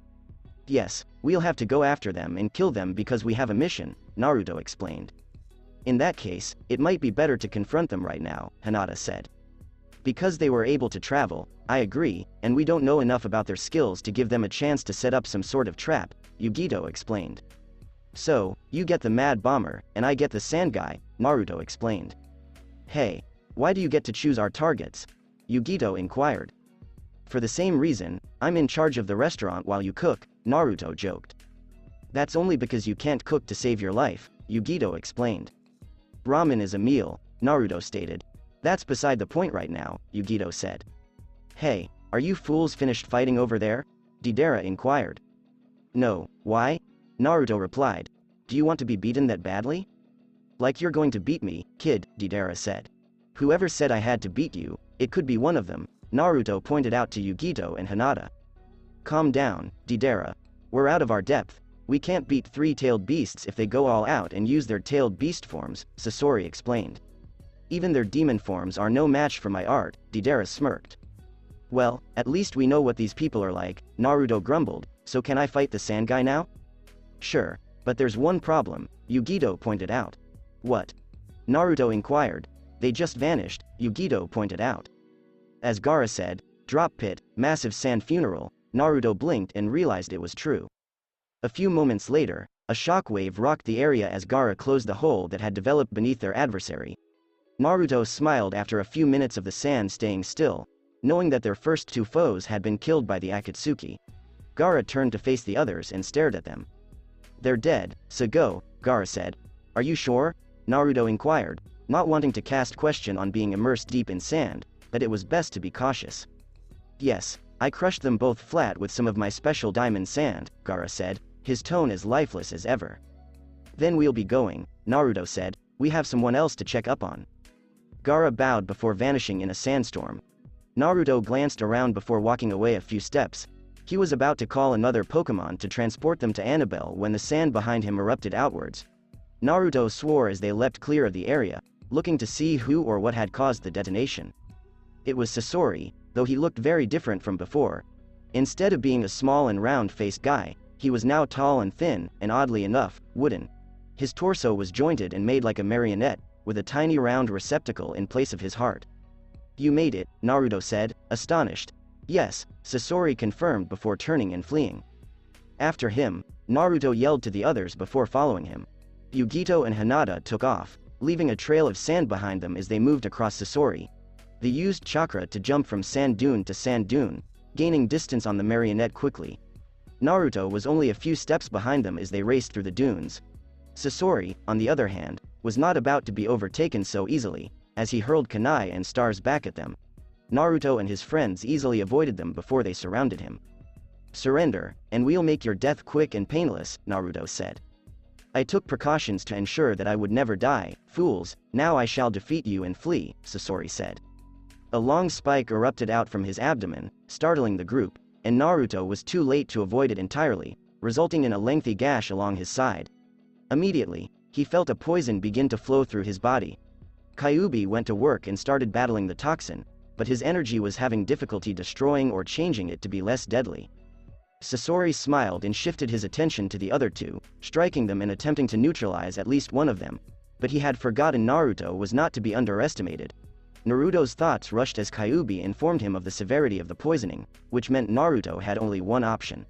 "Yes, we'll have to go after them and kill them because we have a mission," Naruto explained. "In that case, it might be better to confront them right now," Hinata said. "Because they were able to travel, I agree, and we don't know enough about their skills to give them a chance to set up some sort of trap," Yugito explained. "So, you get the Mad Bomber, and I get the Sand Guy," Naruto explained. "Hey, why do you get to choose our targets?" Yugito inquired. "For the same reason, I'm in charge of the restaurant while you cook," Naruto joked. "That's only because you can't cook to save your life," Yugito explained. "Ramen is a meal," Naruto stated. "That's beside the point right now," Yugito said. "Hey, are you fools finished fighting over there?" Deidara inquired. "No, why?" Naruto replied. "Do you want to be beaten that badly?" "Like you're going to beat me, kid," Deidara said. "Whoever said I had to beat you, it could be one of them," Naruto pointed out to Yugito and Hinata. "Calm down, Deidara. We're out of our depth. We can't beat 3-tailed beasts if they go all out and use their tailed beast forms," Sasori explained. "Even their demon forms are no match for my art," Deidara smirked. "Well, at least we know what these people are like," Naruto grumbled, "so can I fight the Sand Guy now?" "Sure, but there's one problem," Yugito pointed out. "What?" Naruto inquired. "They just vanished," Yugito pointed out. As Gaara said, "Drop pit, massive sand funeral," Naruto blinked and realized it was true. A few moments later, a shockwave rocked the area as Gaara closed the hole that had developed beneath their adversary. Naruto smiled after a few minutes of the sand staying still, knowing that their first 2 foes had been killed by the Akatsuki. Gaara turned to face the others and stared at them. "They're dead, so go," Gaara said. "Are you sure?" Naruto inquired, not wanting to cast question on being immersed deep in sand, but it was best to be cautious. "Yes, I crushed them both flat with some of my special diamond sand," Gaara said, his tone as lifeless as ever. "Then we'll be going," Naruto said. "We have someone else to check up on." Gaara bowed before vanishing in a sandstorm. Naruto glanced around before walking away a few steps. He was about to call another Pokemon to transport them to Annabelle when the sand behind him erupted outwards. Naruto swore as they leapt clear of the area, looking to see who or what had caused the detonation. It was Sasori, though he looked very different from before. Instead of being a small and round-faced guy, he was now tall and thin, and oddly enough, wooden. His torso was jointed and made like a marionette, with a tiny round receptacle in place of his heart. "You made it," Naruto said, astonished. "Yes," Sasori confirmed before turning and fleeing. After him, Naruto yelled to the others before following him. Yugito and Hinata took off, leaving a trail of sand behind them as they moved across Sasori. They used chakra to jump from sand dune to sand dune, gaining distance on the marionette quickly. Naruto was only a few steps behind them as they raced through the dunes. Sasori, on the other hand, was not about to be overtaken so easily, as he hurled kunai and stars back at them. Naruto and his friends easily avoided them before they surrounded him. "Surrender, and we'll make your death quick and painless," Naruto said. "I took precautions to ensure that I would never die, fools, now I shall defeat you and flee," Sasori said. A long spike erupted out from his abdomen, startling the group, and Naruto was too late to avoid it entirely, resulting in a lengthy gash along his side. Immediately, he felt a poison begin to flow through his body. Kyuubi went to work and started battling the toxin, but his energy was having difficulty destroying or changing it to be less deadly. Sasori smiled and shifted his attention to the other 2, striking them and attempting to neutralize at least one of them, but he had forgotten Naruto was not to be underestimated. Naruto's thoughts rushed as Kyuubi informed him of the severity of the poisoning, which meant Naruto had only one option.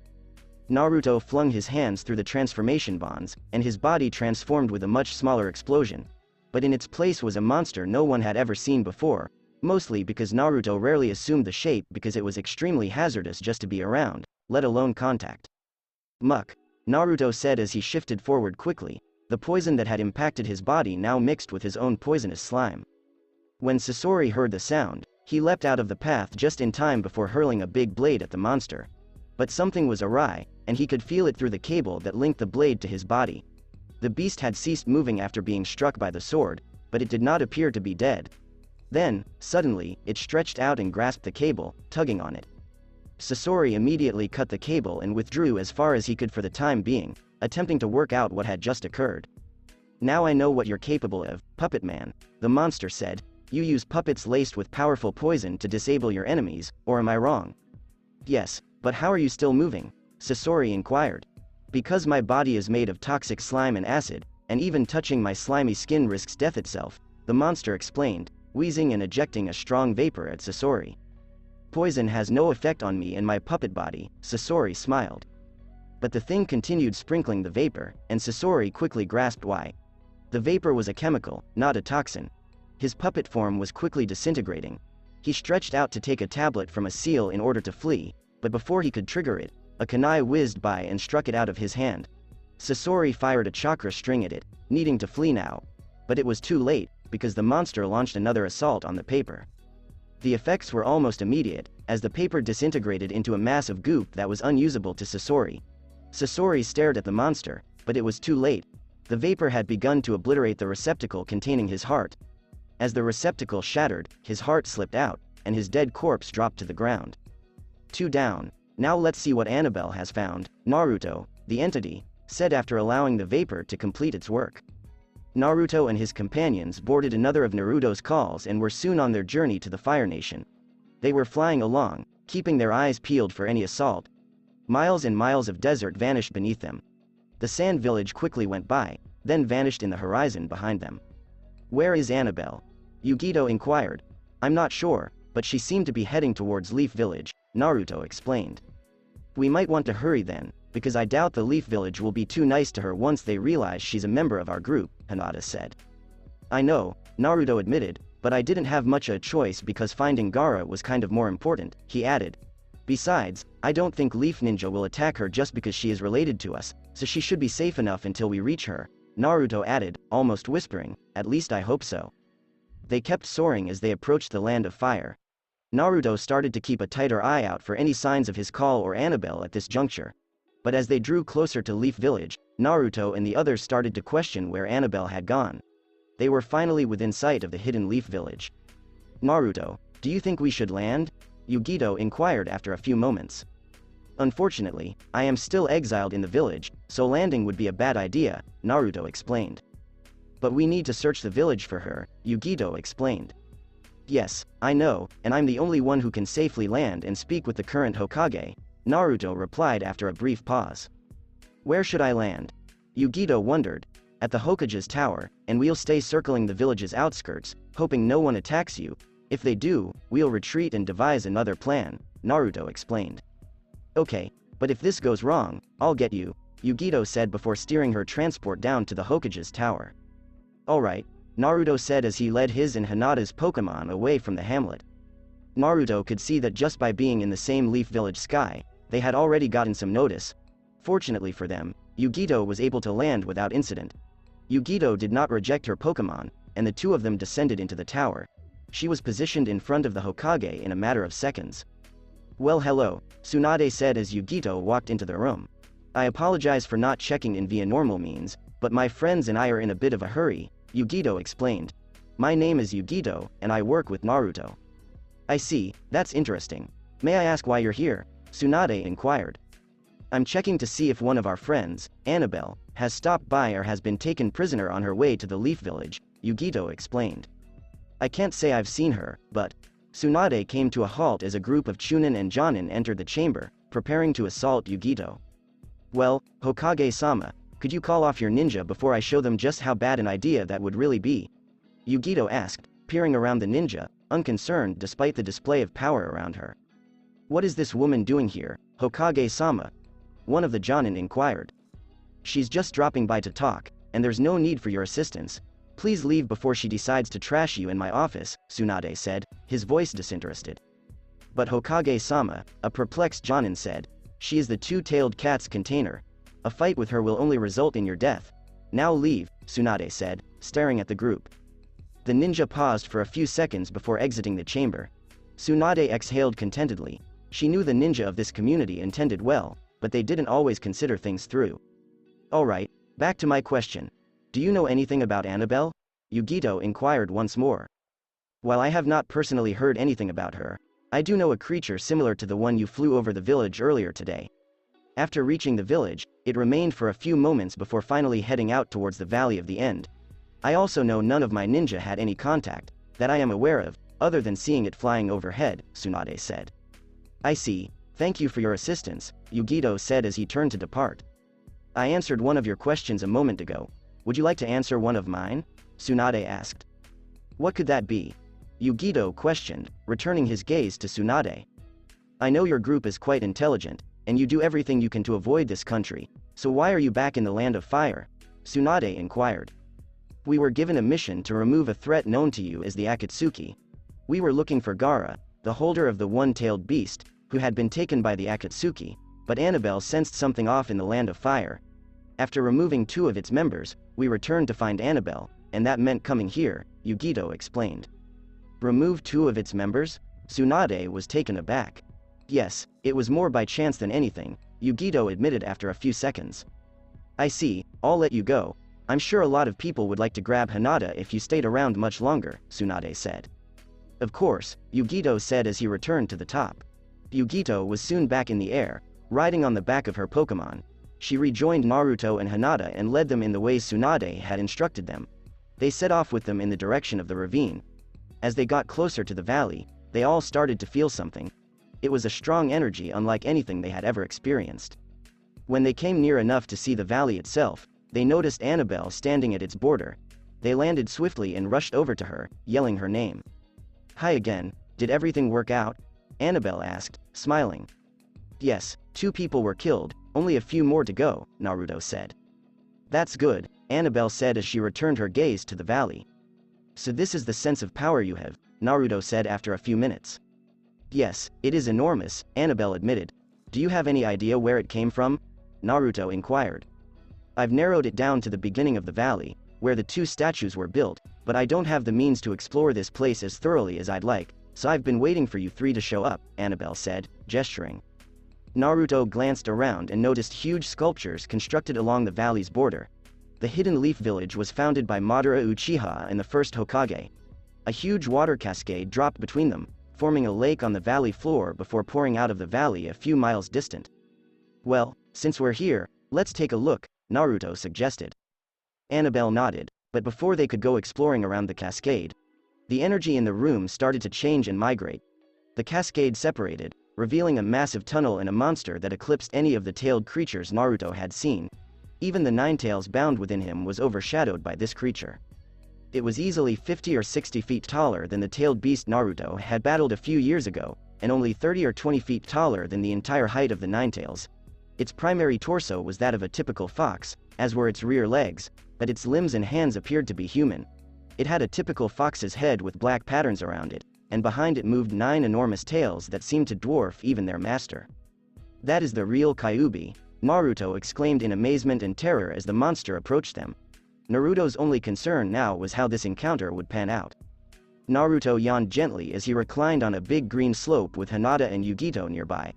Naruto flung his hands through the transformation bonds, and his body transformed with a much smaller explosion. But in its place was a monster no one had ever seen before, mostly because Naruto rarely assumed the shape because it was extremely hazardous just to be around, let alone contact. Muck, Naruto said as he shifted forward quickly, the poison that had impacted his body now mixed with his own poisonous slime. When Sasori heard the sound, he leapt out of the path just in time before hurling a big blade at the monster. But something was awry, and he could feel it through the cable that linked the blade to his body. The beast had ceased moving after being struck by the sword, but it did not appear to be dead. Then, suddenly, it stretched out and grasped the cable, tugging on it. Sasori immediately cut the cable and withdrew as far as he could for the time being, attempting to work out what had just occurred. "Now I know what you're capable of, Puppet Man," the monster said. "You use puppets laced with powerful poison to disable your enemies, or am I wrong?" "Yes, but how are you still moving?" Sasori inquired. "Because my body is made of toxic slime and acid, and even touching my slimy skin risks death itself," the monster explained, wheezing and ejecting a strong vapor at Sasori. "Poison has no effect on me and my puppet body," Sasori smiled. But the thing continued sprinkling the vapor, and Sasori quickly grasped why. The vapor was a chemical, not a toxin. His puppet form was quickly disintegrating. He stretched out to take a tablet from a seal in order to flee, but before he could trigger it, a kunai whizzed by and struck it out of his hand. Sasori fired a chakra string at it, needing to flee now. But it was too late, because the monster launched another assault on the paper. The effects were almost immediate, as the paper disintegrated into a mass of goop that was unusable to Sasori. Sasori stared at the monster, but it was too late. The vapor had begun to obliterate the receptacle containing his heart. As the receptacle shattered, his heart slipped out, and his dead corpse dropped to the ground. "Two down. Now let's see what Annabelle has found," Naruto, the entity, said after allowing the vapor to complete its work. Naruto and his companions boarded another of Naruto's calls and were soon on their journey to the Fire Nation. They were flying along, keeping their eyes peeled for any assault. Miles and miles of desert vanished beneath them. The sand village quickly went by, then vanished in the horizon behind them. "Where is Annabelle?" Yugito inquired. "I'm not sure, but she seemed to be heading towards Leaf Village," Naruto explained. "We might want to hurry then, because I doubt the Leaf Village will be too nice to her once they realize she's a member of our group," Hinata said. "I know," Naruto admitted, "but I didn't have much of a choice because finding Gaara was kind of more important," he added. "Besides, I don't think Leaf Ninja will attack her just because she is related to us, so she should be safe enough until we reach her," Naruto added, almost whispering, "At least I hope so." They kept soaring as they approached the Land of Fire. Naruto started to keep a tighter eye out for any signs of his call or Annabelle at this juncture. But as they drew closer to Leaf Village, Naruto and the others started to question where Annabelle had gone. They were finally within sight of the hidden Leaf Village. "Naruto, do you think we should land?" Yugito inquired after a few moments. "Unfortunately, I am still exiled in the village, so landing would be a bad idea," Naruto explained. "But we need to search the village for her," Yugito explained. "Yes, I know, and I'm the only one who can safely land and speak with the current Hokage," Naruto replied after a brief pause. "Where should I land?" Yugito wondered. "At the Hokage's tower, and we'll stay circling the village's outskirts, hoping no one attacks you. If they do, we'll retreat and devise another plan," Naruto explained. "Okay, but if this goes wrong, I'll get you," Yugito said before steering her transport down to the Hokage's tower. "Alright," Naruto said as he led his and Hinata's Pokemon away from the hamlet. Naruto could see that just by being in the same Leaf Village sky, they had already gotten some notice. Fortunately for them, Yugito was able to land without incident. Yugito did not reject her Pokemon, and the two of them descended into the tower. She was positioned in front of the Hokage in a matter of seconds. "Well, hello," Tsunade said as Yugito walked into the room. "I apologize for not checking in via normal means, but my friends and I are in a bit of a hurry," Yugito explained. "My name is Yugito, and I work with Naruto." "I see, that's interesting. May I ask why you're here?" Tsunade inquired. "I'm checking to see if one of our friends, Annabelle, has stopped by or has been taken prisoner on her way to the Leaf Village," Yugito explained. "I can't say I've seen her, but..." Tsunade came to a halt as a group of Chunin and Jonin entered the chamber, preparing to assault Yugito. "Well, Hokage-sama, could you call off your ninja before I show them just how bad an idea that would really be?" Yugito asked, peering around the ninja, unconcerned despite the display of power around her. "What is this woman doing here, Hokage-sama?" one of the Jonin inquired. She's just dropping by to talk, and there's no need for your assistance. Please leave before she decides to trash you in my office, Tsunade said, his voice disinterested. But Hokage-sama, a perplexed Jonin said, she is the two-tailed cat's container. A fight with her will only result in your death. Now leave, Tsunade said, staring at the group. The ninja paused for a few seconds before exiting the chamber. Tsunade exhaled contentedly. She knew the ninja of this community intended well, but they didn't always consider things through. Alright, back to my question. Do you know anything about Annabelle? Yugito inquired once more. While I have not personally heard anything about her, I do know a creature similar to the one you flew over the village earlier today. After reaching the village, it remained for a few moments before finally heading out towards the Valley of the End. I also know none of my ninja had any contact, that I am aware of, other than seeing it flying overhead, Tsunade said. I see, thank you for your assistance, Yugito said as he turned to depart. I answered one of your questions a moment ago. Would you like to answer one of mine? Tsunade asked. What could that be? Yugito questioned, returning his gaze to Tsunade. I know your group is quite intelligent, and you do everything you can to avoid this country, so why are you back in the Land of Fire? Tsunade inquired. We were given a mission to remove a threat known to you as the Akatsuki. We were looking for Gaara, the holder of the one-tailed beast, who had been taken by the Akatsuki, but Annabelle sensed something off in the Land of Fire. After removing 2 of its members, we returned to find Annabelle, and that meant coming here, Yugito explained. Remove 2 of its members? Tsunade was taken aback. Yes, it was more by chance than anything, Yugito admitted after a few seconds. I see, I'll let you go. I'm sure a lot of people would like to grab Hinata if you stayed around much longer, Tsunade said. Of course, Yugito said as he returned to the top. Yugito was soon back in the air, riding on the back of her Pokemon. She rejoined Naruto and Hinata and led them in the ways Tsunade had instructed them. They set off with them in the direction of the ravine. As they got closer to the valley, they all started to feel something. It was a strong energy unlike anything they had ever experienced. When they came near enough to see the valley itself, they noticed Annabelle standing at its border. They landed swiftly and rushed over to her, yelling her name. Hi again, did everything work out? Annabelle asked, smiling. Yes, 2 people were killed, only a few more to go, Naruto said. That's good, Annabelle said as she returned her gaze to the valley. So this is the sense of power you have, Naruto said after a few minutes. Yes, it is enormous, Annabelle admitted. Do you have any idea where it came from? Naruto inquired. I've narrowed it down to the beginning of the valley, where the 2 statues were built, but I don't have the means to explore this place as thoroughly as I'd like, so I've been waiting for you 3 to show up, Annabelle said, gesturing. Naruto glanced around and noticed huge sculptures constructed along the valley's border. The Hidden Leaf Village was founded by Madara Uchiha and the first Hokage. A huge water cascade dropped between them, forming a lake on the valley floor before pouring out of the valley a few miles distant. Well, since we're here, let's take a look, Naruto suggested. Annabelle nodded, but before they could go exploring around the cascade, the energy in the room started to change and migrate. The cascade separated, revealing a massive tunnel and a monster that eclipsed any of the tailed creatures Naruto had seen. Even the 9 tails bound within him was overshadowed by this creature. It was easily 50 or 60 feet taller than the tailed beast Naruto had battled a few years ago, and only 30 or 20 feet taller than the entire height of the 9 tails. Its primary torso was that of a typical fox, as were its rear legs, but its limbs and hands appeared to be human. It had a typical fox's head with black patterns around it, and behind it moved 9 enormous tails that seemed to dwarf even their master. That is the real Kyuubi, Naruto exclaimed in amazement and terror as the monster approached them. Naruto's only concern now was how this encounter would pan out. Naruto yawned gently as he reclined on a big green slope with Hinata and Yugito nearby.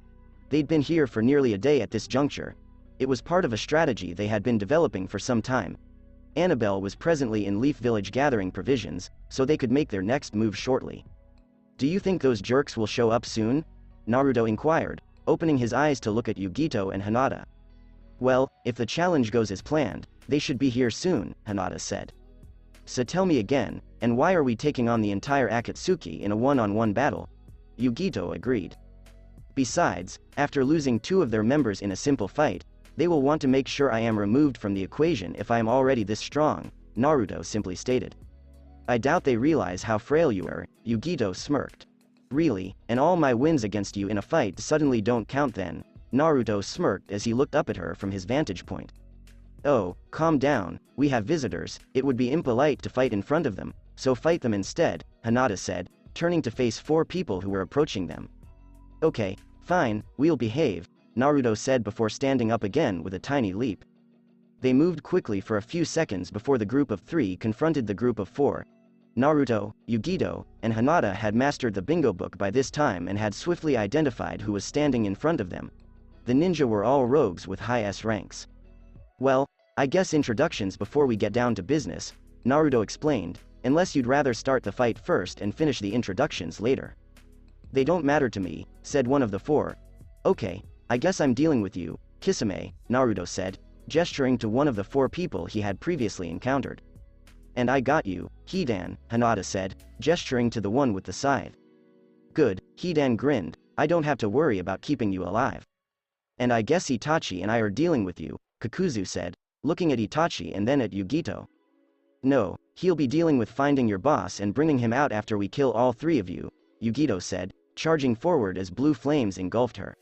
They'd been here for nearly a day at this juncture. It was part of a strategy they had been developing for some time. Annabelle was presently in Leaf Village gathering provisions, so they could make their next move shortly. Do you think those jerks will show up soon? Naruto inquired, opening his eyes to look at Yugito and Hinata. Well, if the challenge goes as planned, they should be here soon, Hinata said. So tell me again, and why are we taking on the entire Akatsuki in a one-on-one battle? Yugito agreed. Besides, after losing 2 of their members in a simple fight, they will want to make sure I am removed from the equation if I am already this strong, Naruto simply stated. I doubt they realize how frail you are, Yugito smirked. Really, and all my wins against you in a fight suddenly don't count then? Naruto smirked as he looked up at her from his vantage point. "Oh, calm down, we have visitors, it would be impolite to fight in front of them, so fight them instead," Hinata said, turning to face 4 people who were approaching them. "Okay, fine, we'll behave," Naruto said before standing up again with a tiny leap. They moved quickly for a few seconds before the group of 3 confronted the group of 4. Naruto, Yugito, and Hinata had mastered the bingo book by this time and had swiftly identified who was standing in front of them. The ninja were all rogues with high S ranks. "Well, I guess introductions before we get down to business," Naruto explained, "unless you'd rather start the fight first and finish the introductions later." "They don't matter to me," said one of the 4. "Okay, I guess I'm dealing with you, Kisame," Naruto said, gesturing to one of the 4 people he had previously encountered. "And I got you, Hidan," Hinata said, gesturing to the one with the scythe. "Good," Hidan grinned, "I don't have to worry about keeping you alive." "And I guess Itachi and I are dealing with you," Kakuzu said, looking at Itachi and then at Yugito. "No, he'll be dealing with finding your boss and bringing him out after we kill all 3 of you," Yugito said, charging forward as blue flames engulfed her.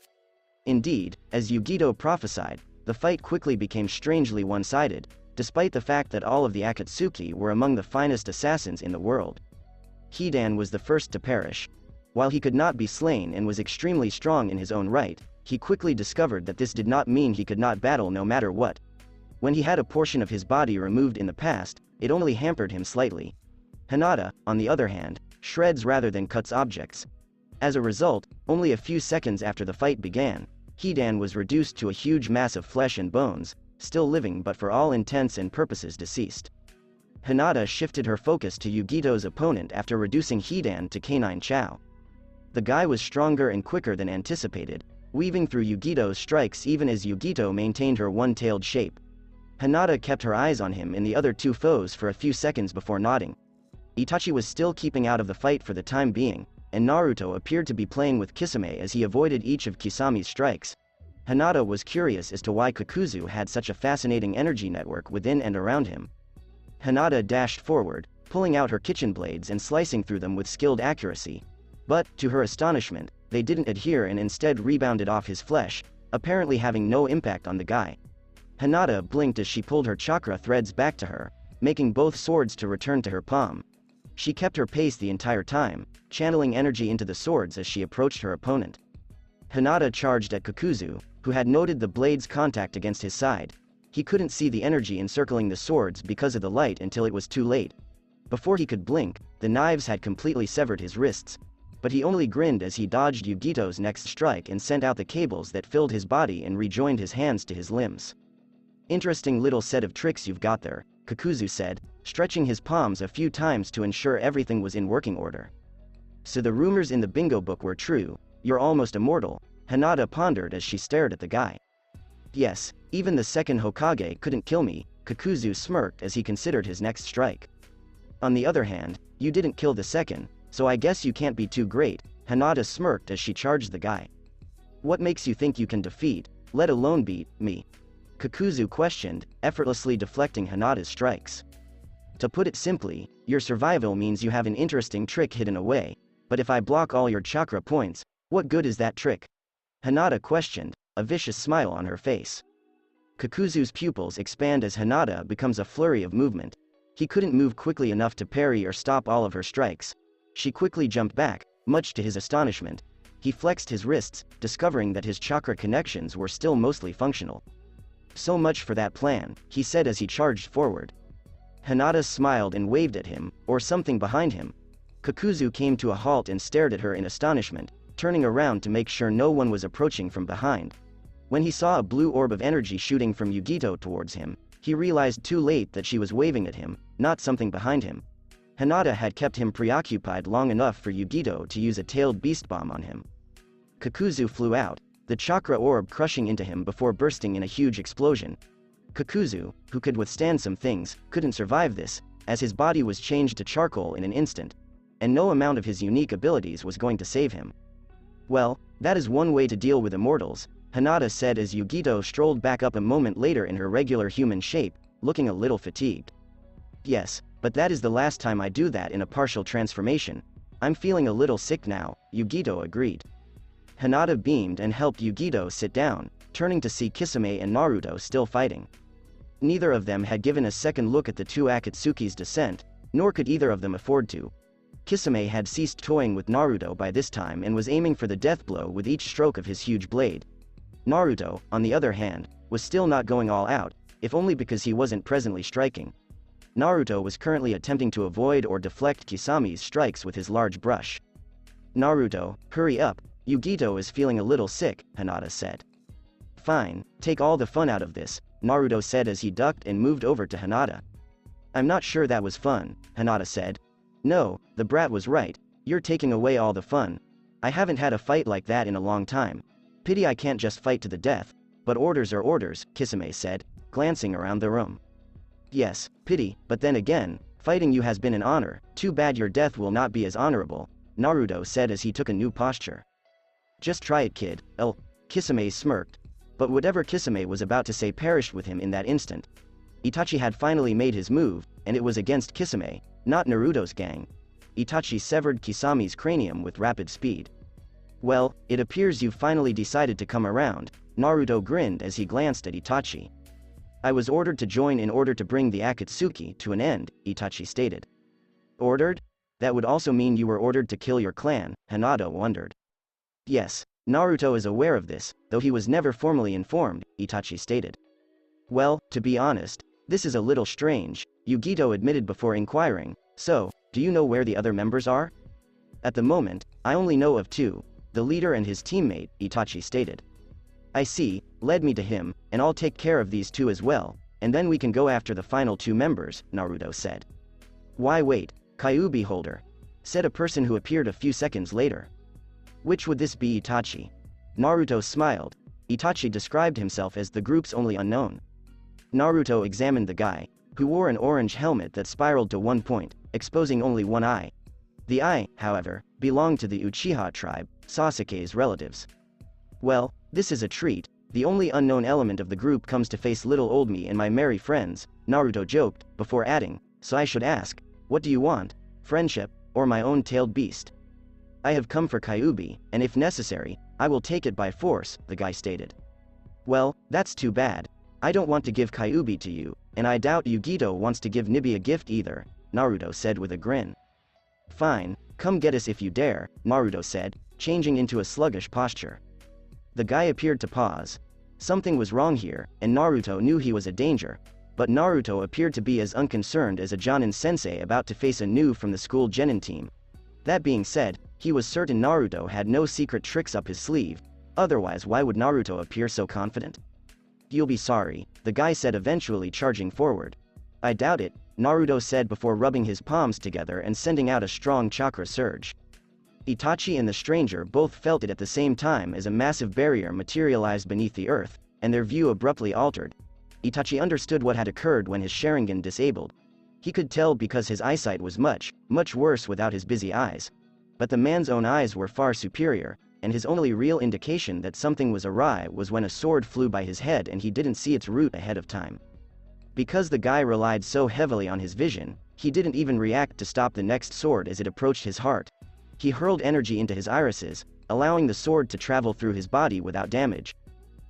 Indeed, as Yugito prophesied, the fight quickly became strangely one-sided, despite the fact that all of the Akatsuki were among the finest assassins in the world. Hidan was the first to perish. While he could not be slain and was extremely strong in his own right, he quickly discovered that this did not mean he could not battle no matter what. When he had a portion of his body removed in the past, it only hampered him slightly. Hinata, on the other hand, shreds rather than cuts objects. As a result, only a few seconds after the fight began, Hidan was reduced to a huge mass of flesh and bones, still living but for all intents and purposes deceased. Hinata shifted her focus to Yugito's opponent after reducing Hidan to canine chow. The guy was stronger and quicker than anticipated, weaving through Yugito's strikes even as Yugito maintained her one-tailed shape. Hinata kept her eyes on him and the other 2 foes for a few seconds before nodding. Itachi was still keeping out of the fight for the time being, and Naruto appeared to be playing with Kisame as he avoided each of Kisami's strikes. Hinata was curious as to why Kakuzu had such a fascinating energy network within and around him. Hinata dashed forward, pulling out her kitchen blades and slicing through them with skilled accuracy. But, to her astonishment, they didn't adhere and instead rebounded off his flesh, apparently having no impact on the guy. Hinata blinked as she pulled her chakra threads back to her, making both swords to return to her palm. She kept her pace the entire time, channeling energy into the swords as she approached her opponent. Hinata charged at Kakuzu, who had noted the blade's contact against his side. He couldn't see the energy encircling the swords because of the light until it was too late. Before he could blink, the knives had completely severed his wrists. But he only grinned as he dodged Yugito's next strike and sent out the cables that filled his body and rejoined his hands to his limbs. "Interesting little set of tricks you've got there," Kakuzu said, stretching his palms a few times to ensure everything was in working order. "So the rumors in the bingo book were true, you're almost immortal," Hinata pondered as she stared at the guy. "Yes, even the second Hokage couldn't kill me," Kakuzu smirked as he considered his next strike. "On the other hand, you didn't kill the second, so I guess you can't be too great," Hinata smirked as she charged the guy. "What makes you think you can defeat, let alone beat, me?" Kakuzu questioned, effortlessly deflecting Hinata's strikes. "To put it simply, your survival means you have an interesting trick hidden away, but if I block all your chakra points, what good is that trick?" Hinata questioned, a vicious smile on her face. Kakuzu's pupils expand as Hinata becomes a flurry of movement. He couldn't move quickly enough to parry or stop all of her strikes. She quickly jumped back, much to his astonishment. He flexed his wrists, discovering that his chakra connections were still mostly functional. "So much for that plan," he said as he charged forward. Hinata smiled and waved at him, or something behind him. Kakuzu came to a halt and stared at her in astonishment, turning around to make sure no one was approaching from behind. When he saw a blue orb of energy shooting from Yugito towards him, he realized too late that she was waving at him, not something behind him. Hinata had kept him preoccupied long enough for Yugito to use a tailed beast bomb on him. Kakuzu flew out, the chakra orb crushing into him before bursting in a huge explosion. Kakuzu, who could withstand some things, couldn't survive this, as his body was changed to charcoal in an instant. And no amount of his unique abilities was going to save him. "Well, that is one way to deal with immortals," Hinata said as Yugito strolled back up a moment later in her regular human shape, looking a little fatigued. "Yes, but that is the last time I do that in a partial transformation. I'm feeling a little sick now," Yugito agreed. Hinata beamed and helped Yugito sit down, turning to see Kisame and Naruto still fighting. Neither of them had given a second look at the two Akatsuki's descent, nor could either of them afford to. Kisame had ceased toying with Naruto by this time and was aiming for the death blow with each stroke of his huge blade. Naruto, on the other hand, was still not going all out, if only because he wasn't presently striking. Naruto was currently attempting to avoid or deflect Kisame's strikes with his large brush. "Naruto, hurry up, Yugito is feeling a little sick," Hinata said. "Fine, take all the fun out of this," Naruto said as he ducked and moved over to Hinata. "I'm not sure that was fun," Hinata said. "No, the brat was right, you're taking away all the fun. I haven't had a fight like that in a long time. Pity I can't just fight to the death, but orders are orders," Kisame said, glancing around the room. "Yes, pity, but then again, fighting you has been an honor, too bad your death will not be as honorable," Naruto said as he took a new posture. "Just try it, kid." Kisame smirked. But whatever Kisame was about to say perished with him in that instant. Itachi had finally made his move, and it was against Kisame, not Naruto's gang. Itachi severed Kisame's cranium with rapid speed. "Well, it appears you've finally decided to come around," Naruto grinned as he glanced at Itachi. "I was ordered to join in order to bring the Akatsuki to an end," Itachi stated. "Ordered? That would also mean you were ordered to kill your clan," Hinata wondered. "Yes, Naruto is aware of this, though he was never formally informed," Itachi stated. "Well, to be honest, this is a little strange," Yugito admitted before inquiring, "so, do you know where the other members are?" "At the moment, I only know of two, the leader and his teammate," Itachi stated. "I see, led me to him, and I'll take care of these two as well, and then we can go after the final two members," Naruto said. "Why wait, Kyuubi holder," said a person who appeared a few seconds later. "Which would this be, Itachi?" Naruto smiled. Itachi described himself as the group's only unknown. Naruto examined the guy, who wore an orange helmet that spiraled to one point, exposing only one eye. The eye, however, belonged to the Uchiha tribe, Sasuke's relatives. "Well, this is a treat, the only unknown element of the group comes to face little old me and my merry friends," Naruto joked, before adding, "So I should ask, what do you want, friendship, or my own tailed beast?" "I have come for Kyuubi, and if necessary, I will take it by force," the guy stated. "Well, that's too bad. I don't want to give Kyuubi to you, and I doubt Yugito wants to give Nibi a gift either," Naruto said with a grin. "Fine, come get us if you dare," Naruto said, changing into a sluggish posture. The guy appeared to pause. Something was wrong here, and Naruto knew he was a danger, but Naruto appeared to be as unconcerned as a Jonin sensei about to face a new from the school genin team. That being said, he was certain Naruto had no secret tricks up his sleeve, otherwise why would Naruto appear so confident? "You'll be sorry," the guy said, eventually charging forward. "I doubt it," Naruto said before rubbing his palms together and sending out a strong chakra surge. Itachi and the stranger both felt it at the same time as a massive barrier materialized beneath the earth, and their view abruptly altered. Itachi understood what had occurred when his Sharingan disabled. He could tell because his eyesight was much worse without his busy eyes. But the man's own eyes were far superior, and his only real indication that something was awry was when a sword flew by his head and he didn't see its route ahead of time. Because the guy relied so heavily on his vision, he didn't even react to stop the next sword as it approached his heart. He hurled energy into his irises, allowing the sword to travel through his body without damage.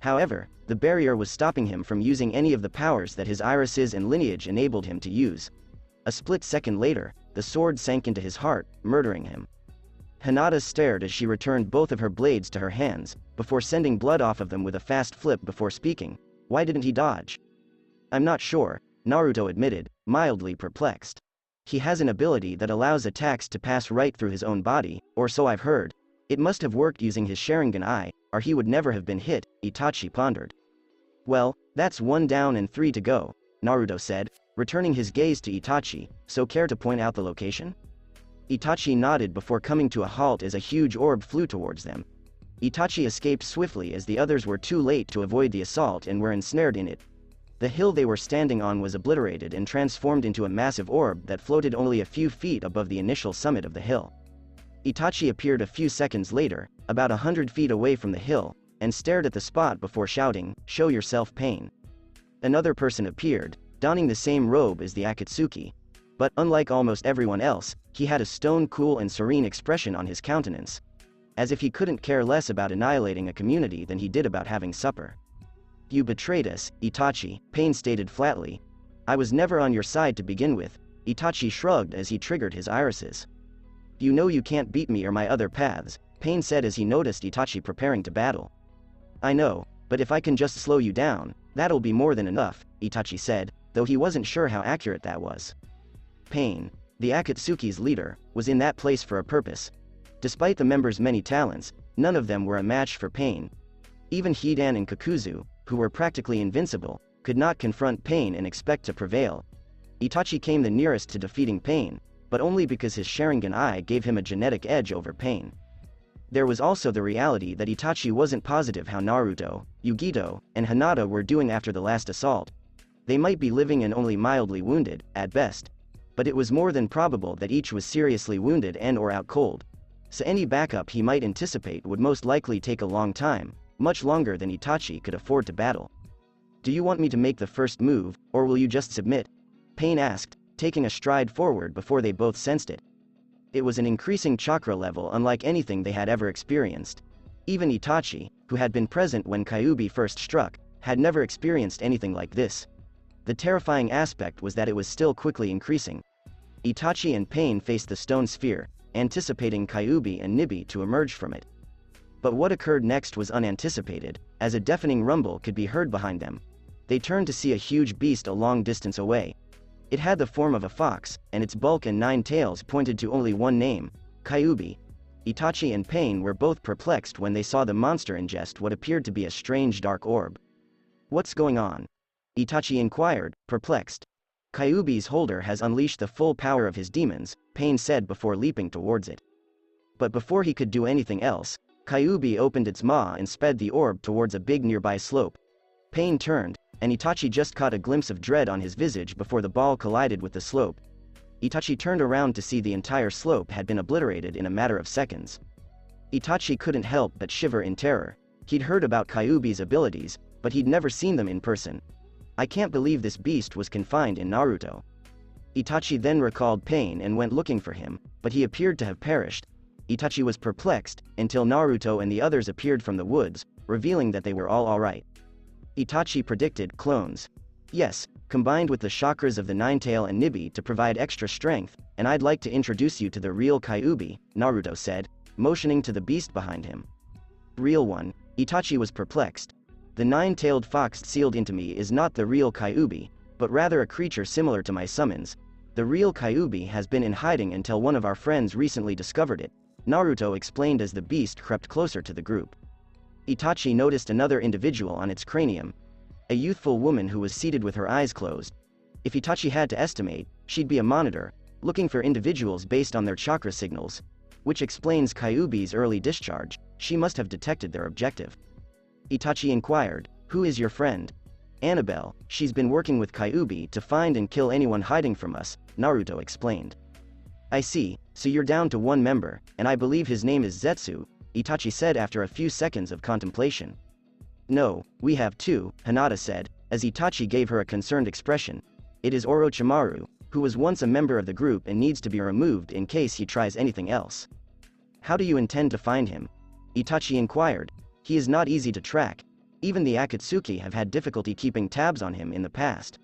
However, the barrier was stopping him from using any of the powers that his irises and lineage enabled him to use. A split second later, the sword sank into his heart, murdering him. Hinata stared as she returned both of her blades to her hands, before sending blood off of them with a fast flip before speaking. "Why didn't he dodge?" "I'm not sure," Naruto admitted, mildly perplexed. "He has an ability that allows attacks to pass right through his own body, or so I've heard. It must have worked using his Sharingan eye, or he would never have been hit," Itachi pondered. "Well, that's one down and three to go," Naruto said, returning his gaze to Itachi, "so care to point out the location?" Itachi nodded before coming to a halt as a huge orb flew towards them. Itachi escaped swiftly as the others were too late to avoid the assault and were ensnared in it. The hill they were standing on was obliterated and transformed into a massive orb that floated only a few feet above the initial summit of the hill. Itachi appeared a few seconds later, about 100 feet away from the hill, and stared at the spot before shouting, "Show yourself, pain." Another person appeared, donning the same robe as the Akatsuki. But unlike almost everyone else, he had a stone-cool and serene expression on his countenance. as if he couldn't care less about annihilating a community than he did about having supper. "You betrayed us, Itachi," Pain stated flatly. "I was never on your side to begin with," Itachi shrugged as he triggered his irises. "You know you can't beat me or my other paths," Pain said as he noticed Itachi preparing to battle. "I know, but if I can just slow you down, that'll be more than enough," Itachi said, though he wasn't sure how accurate that was. Pain, the Akatsuki's leader, was in that place for a purpose. Despite the members' many talents, none of them were a match for Pain. Even Hidan and Kakuzu, who were practically invincible, could not confront Pain and expect to prevail. Itachi came the nearest to defeating Pain, but only because his Sharingan eye gave him a genetic edge over Pain. There was also the reality that Itachi wasn't positive how Naruto, Yugito, and Hinata were doing after the last assault. They might be living and only mildly wounded, at best. But it was more than probable that each was seriously wounded and or out cold. So any backup he might anticipate would most likely take a long time, much longer than Itachi could afford to battle. "Do you want me to make the first move, or will you just submit?" Pain asked, taking a stride forward before they both sensed it. It was an increasing chakra level unlike anything they had ever experienced. Even Itachi, who had been present when Kyuubi first struck, had never experienced anything like this. The terrifying aspect was that it was still quickly increasing. Itachi and Pain faced the stone sphere, anticipating Kyuubi and Nibi to emerge from it. But what occurred next was unanticipated, as a deafening rumble could be heard behind them. They turned to see a huge beast a long distance away. It had the form of a fox, and its bulk and 9 tails pointed to only one name, Kyuubi. Itachi and Pain were both perplexed when they saw the monster ingest what appeared to be a strange dark orb. "What's going on?" Itachi inquired, perplexed. "Kyuubi's holder has unleashed the full power of his demons," Pain said before leaping towards it. But before he could do anything else, Kyuubi opened its maw and sped the orb towards a big nearby slope. Pain turned, and Itachi just caught a glimpse of dread on his visage before the ball collided with the slope. Itachi turned around to see the entire slope had been obliterated in a matter of seconds. Itachi couldn't help but shiver in terror. He'd heard about Kyuubi's abilities, but he'd never seen them in person. "I can't believe this beast was confined in Naruto." Itachi then recalled Pain and went looking for him, but he appeared to have perished. Itachi was perplexed, until Naruto and the others appeared from the woods, revealing that they were all alright. Itachi predicted clones. "Yes, combined with the chakras of the Ninetail and Nibi to provide extra strength, and I'd like to introduce you to the real Kyuubi," Naruto said, motioning to the beast behind him. "Real one?" Itachi was perplexed. "The 9-tailed fox sealed into me is not the real Kyuubi, but rather a creature similar to my summons. The real Kyuubi has been in hiding until one of our friends recently discovered it," Naruto explained as the beast crept closer to the group. Itachi noticed another individual on its cranium. A youthful woman who was seated with her eyes closed. If Itachi had to estimate, she'd be a monitor, looking for individuals based on their chakra signals. Which explains Kyuubi's early discharge. She must have detected their objective. Itachi inquired, "Who is your friend?" "Annabelle, she's been working with Kyuubi to find and kill anyone hiding from us," Naruto explained. "I see, so you're down to one member, and I believe his name is Zetsu," Itachi said after a few seconds of contemplation. "No, we have 2, Hinata said, as Itachi gave her a concerned expression. "It is Orochimaru, who was once a member of the group and needs to be removed in case he tries anything else." "How do you intend to find him?" Itachi inquired. "He is not easy to track. Even the Akatsuki have had difficulty keeping tabs on him in the past."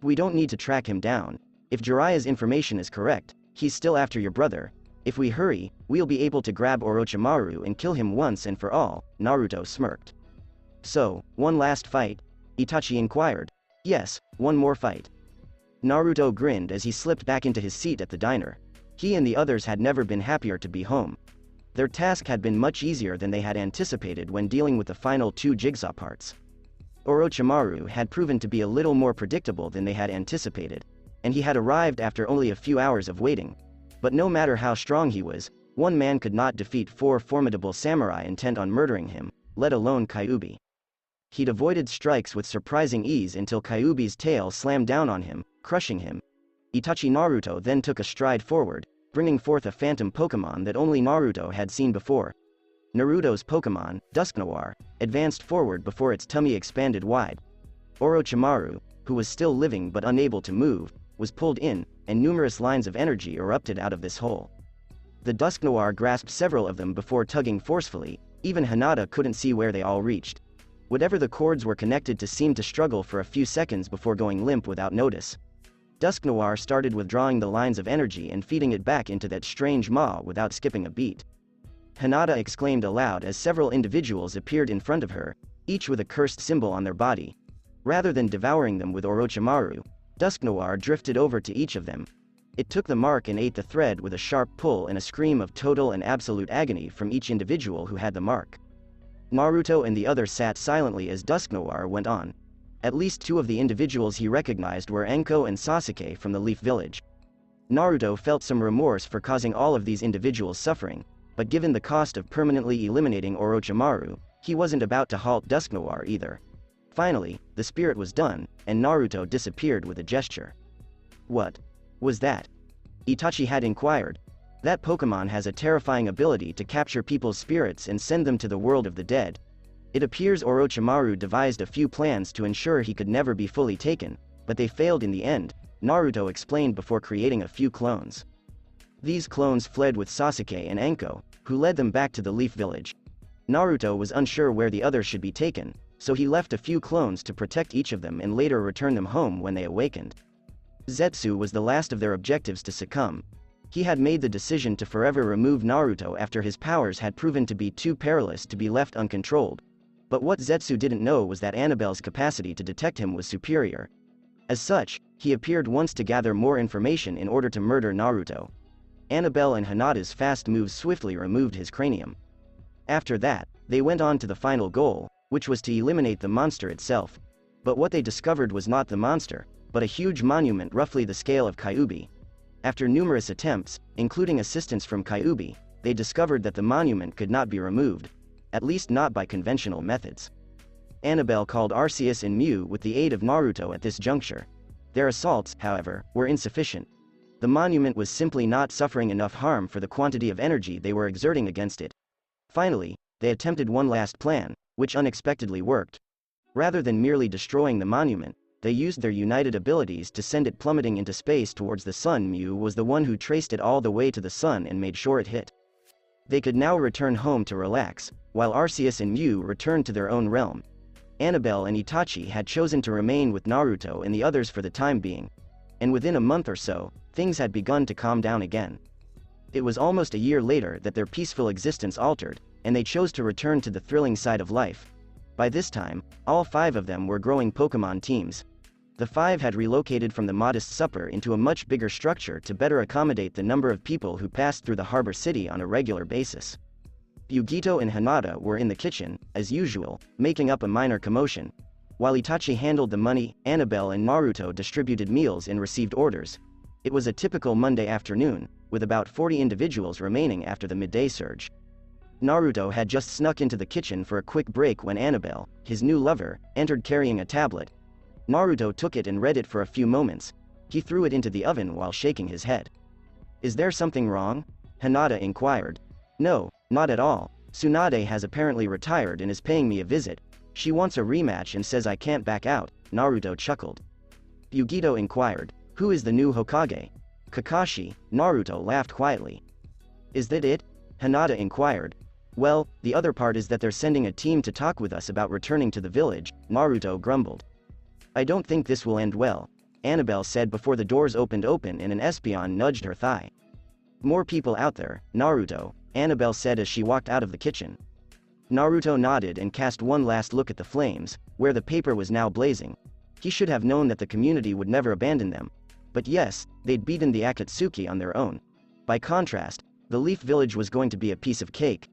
"We don't need to track him down. If Jiraiya's information is correct, he's still after your brother. If we hurry, we'll be able to grab Orochimaru and kill him once and for all," Naruto smirked. "So, one last fight?" Itachi inquired. "Yes, one more fight." Naruto grinned as he slipped back into his seat at the diner. He and the others had never been happier to be home. Their task had been much easier than they had anticipated when dealing with the final 2 jigsaw parts. Orochimaru had proven to be a little more predictable than they had anticipated, and he had arrived after only a few hours of waiting. But no matter how strong he was, one man could not defeat 4 formidable samurai intent on murdering him, let alone Kyuubi. He'd avoided strikes with surprising ease until Kyuubi's tail slammed down on him, crushing him. Itachi Naruto then took a stride forward, bringing forth a phantom Pokemon that only Naruto had seen before. Naruto's Pokemon, Dusknoir, advanced forward before its tummy expanded wide. Orochimaru, who was still living but unable to move, was pulled in, and numerous lines of energy erupted out of this hole. The Dusk Noir grasped several of them before tugging forcefully. Even Hinata couldn't see where they all reached. Whatever the cords were connected to seemed to struggle for a few seconds before going limp without notice. Dusk Noir started withdrawing the lines of energy and feeding it back into that strange maw without skipping a beat. Hinata exclaimed aloud as several individuals appeared in front of her, each with a cursed symbol on their body. Rather than devouring them with Orochimaru, Dusk Noir drifted over to each of them. It took the mark and ate the thread with a sharp pull and a scream of total and absolute agony from each individual who had the mark. Naruto and the others sat silently as Dusk Noir went on. At least two of the individuals he recognized were Enko and Sasuke from the Leaf Village. Naruto felt some remorse for causing all of these individuals suffering, but given the cost of permanently eliminating Orochimaru, he wasn't about to halt Dusk Noir either. Finally, the spirit was done, and Naruto disappeared with a gesture. What was that? Itachi had inquired. That Pokemon has a terrifying ability to capture people's spirits and send them to the world of the dead. It appears Orochimaru devised a few plans to ensure he could never be fully taken, but they failed in the end, Naruto explained before creating a few clones. These clones fled with Sasuke and Enko, who led them back to the Leaf Village. Naruto was unsure where the others should be taken, so he left a few clones to protect each of them and later return them home when they awakened. Zetsu was the last of their objectives to succumb. He had made the decision to forever remove Naruto after his powers had proven to be too perilous to be left uncontrolled. But what Zetsu didn't know was that Annabelle's capacity to detect him was superior. As such, he appeared once to gather more information in order to murder Naruto. Annabelle and Hinata's fast moves swiftly removed his cranium. After that, they went on to the final goal, which was to eliminate the monster itself. But what they discovered was not the monster, but a huge monument roughly the scale of Kyuubi. After numerous attempts, including assistance from Kyuubi, they discovered that the monument could not be removed, at least not by conventional methods. Annabelle called Arceus and Mew with the aid of Naruto at this juncture. Their assaults, however, were insufficient. The monument was simply not suffering enough harm for the quantity of energy they were exerting against it. Finally, they attempted one last plan, which unexpectedly worked. Rather than merely destroying the monument, they used their united abilities to send it plummeting into space towards the sun. Mew was the one who traced it all the way to the sun and made sure it hit. They could now return home to relax, while Arceus and Mew returned to their own realm. Annabelle and Itachi had chosen to remain with Naruto and the others for the time being. And within a month or so, things had begun to calm down again. It was almost a year later that their peaceful existence altered, and they chose to return to the thrilling side of life. By this time, all 5 of them were growing Pokemon teams. The 5 had relocated from the modest supper into a much bigger structure to better accommodate the number of people who passed through the harbor city on a regular basis. Yugito and Hinata were in the kitchen, as usual, making up a minor commotion. While Itachi handled the money, Annabelle and Naruto distributed meals and received orders. It was a typical Monday afternoon, with about 40 individuals remaining after the midday surge. Naruto had just snuck into the kitchen for a quick break when Annabelle, his new lover, entered carrying a tablet. Naruto took it and read it for a few moments. He threw it into the oven while shaking his head. "Is there something wrong?" Hinata inquired. "No, not at all. Tsunade has apparently retired and is paying me a visit. She wants a rematch and says I can't back out," Naruto chuckled. Yugito inquired, "Who is the new Hokage?" "Kakashi," Naruto laughed quietly. "Is that it?" Hinata inquired. "Well, the other part is that they're sending a team to talk with us about returning to the village," Naruto grumbled. "I don't think this will end well," Annabelle said before the doors opened and an espion nudged her thigh. "More people out there, Naruto," Annabelle said as she walked out of the kitchen. Naruto nodded and cast one last look at the flames, where the paper was now blazing. He should have known that the community would never abandon them. But yes, they'd beaten the Akatsuki on their own. By contrast, the Leaf Village was going to be a piece of cake.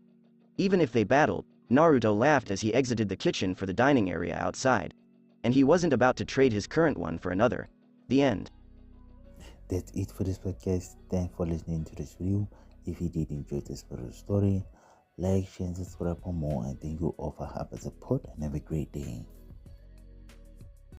Even if they battled, Naruto laughed as he exited the kitchen for the dining area outside. And he wasn't about to trade his current one for another. The end. That's it for this podcast. Thanks for listening to this video. If you did enjoy this video story, like, share, and subscribe for more. And thank you all for helping support and have a great day.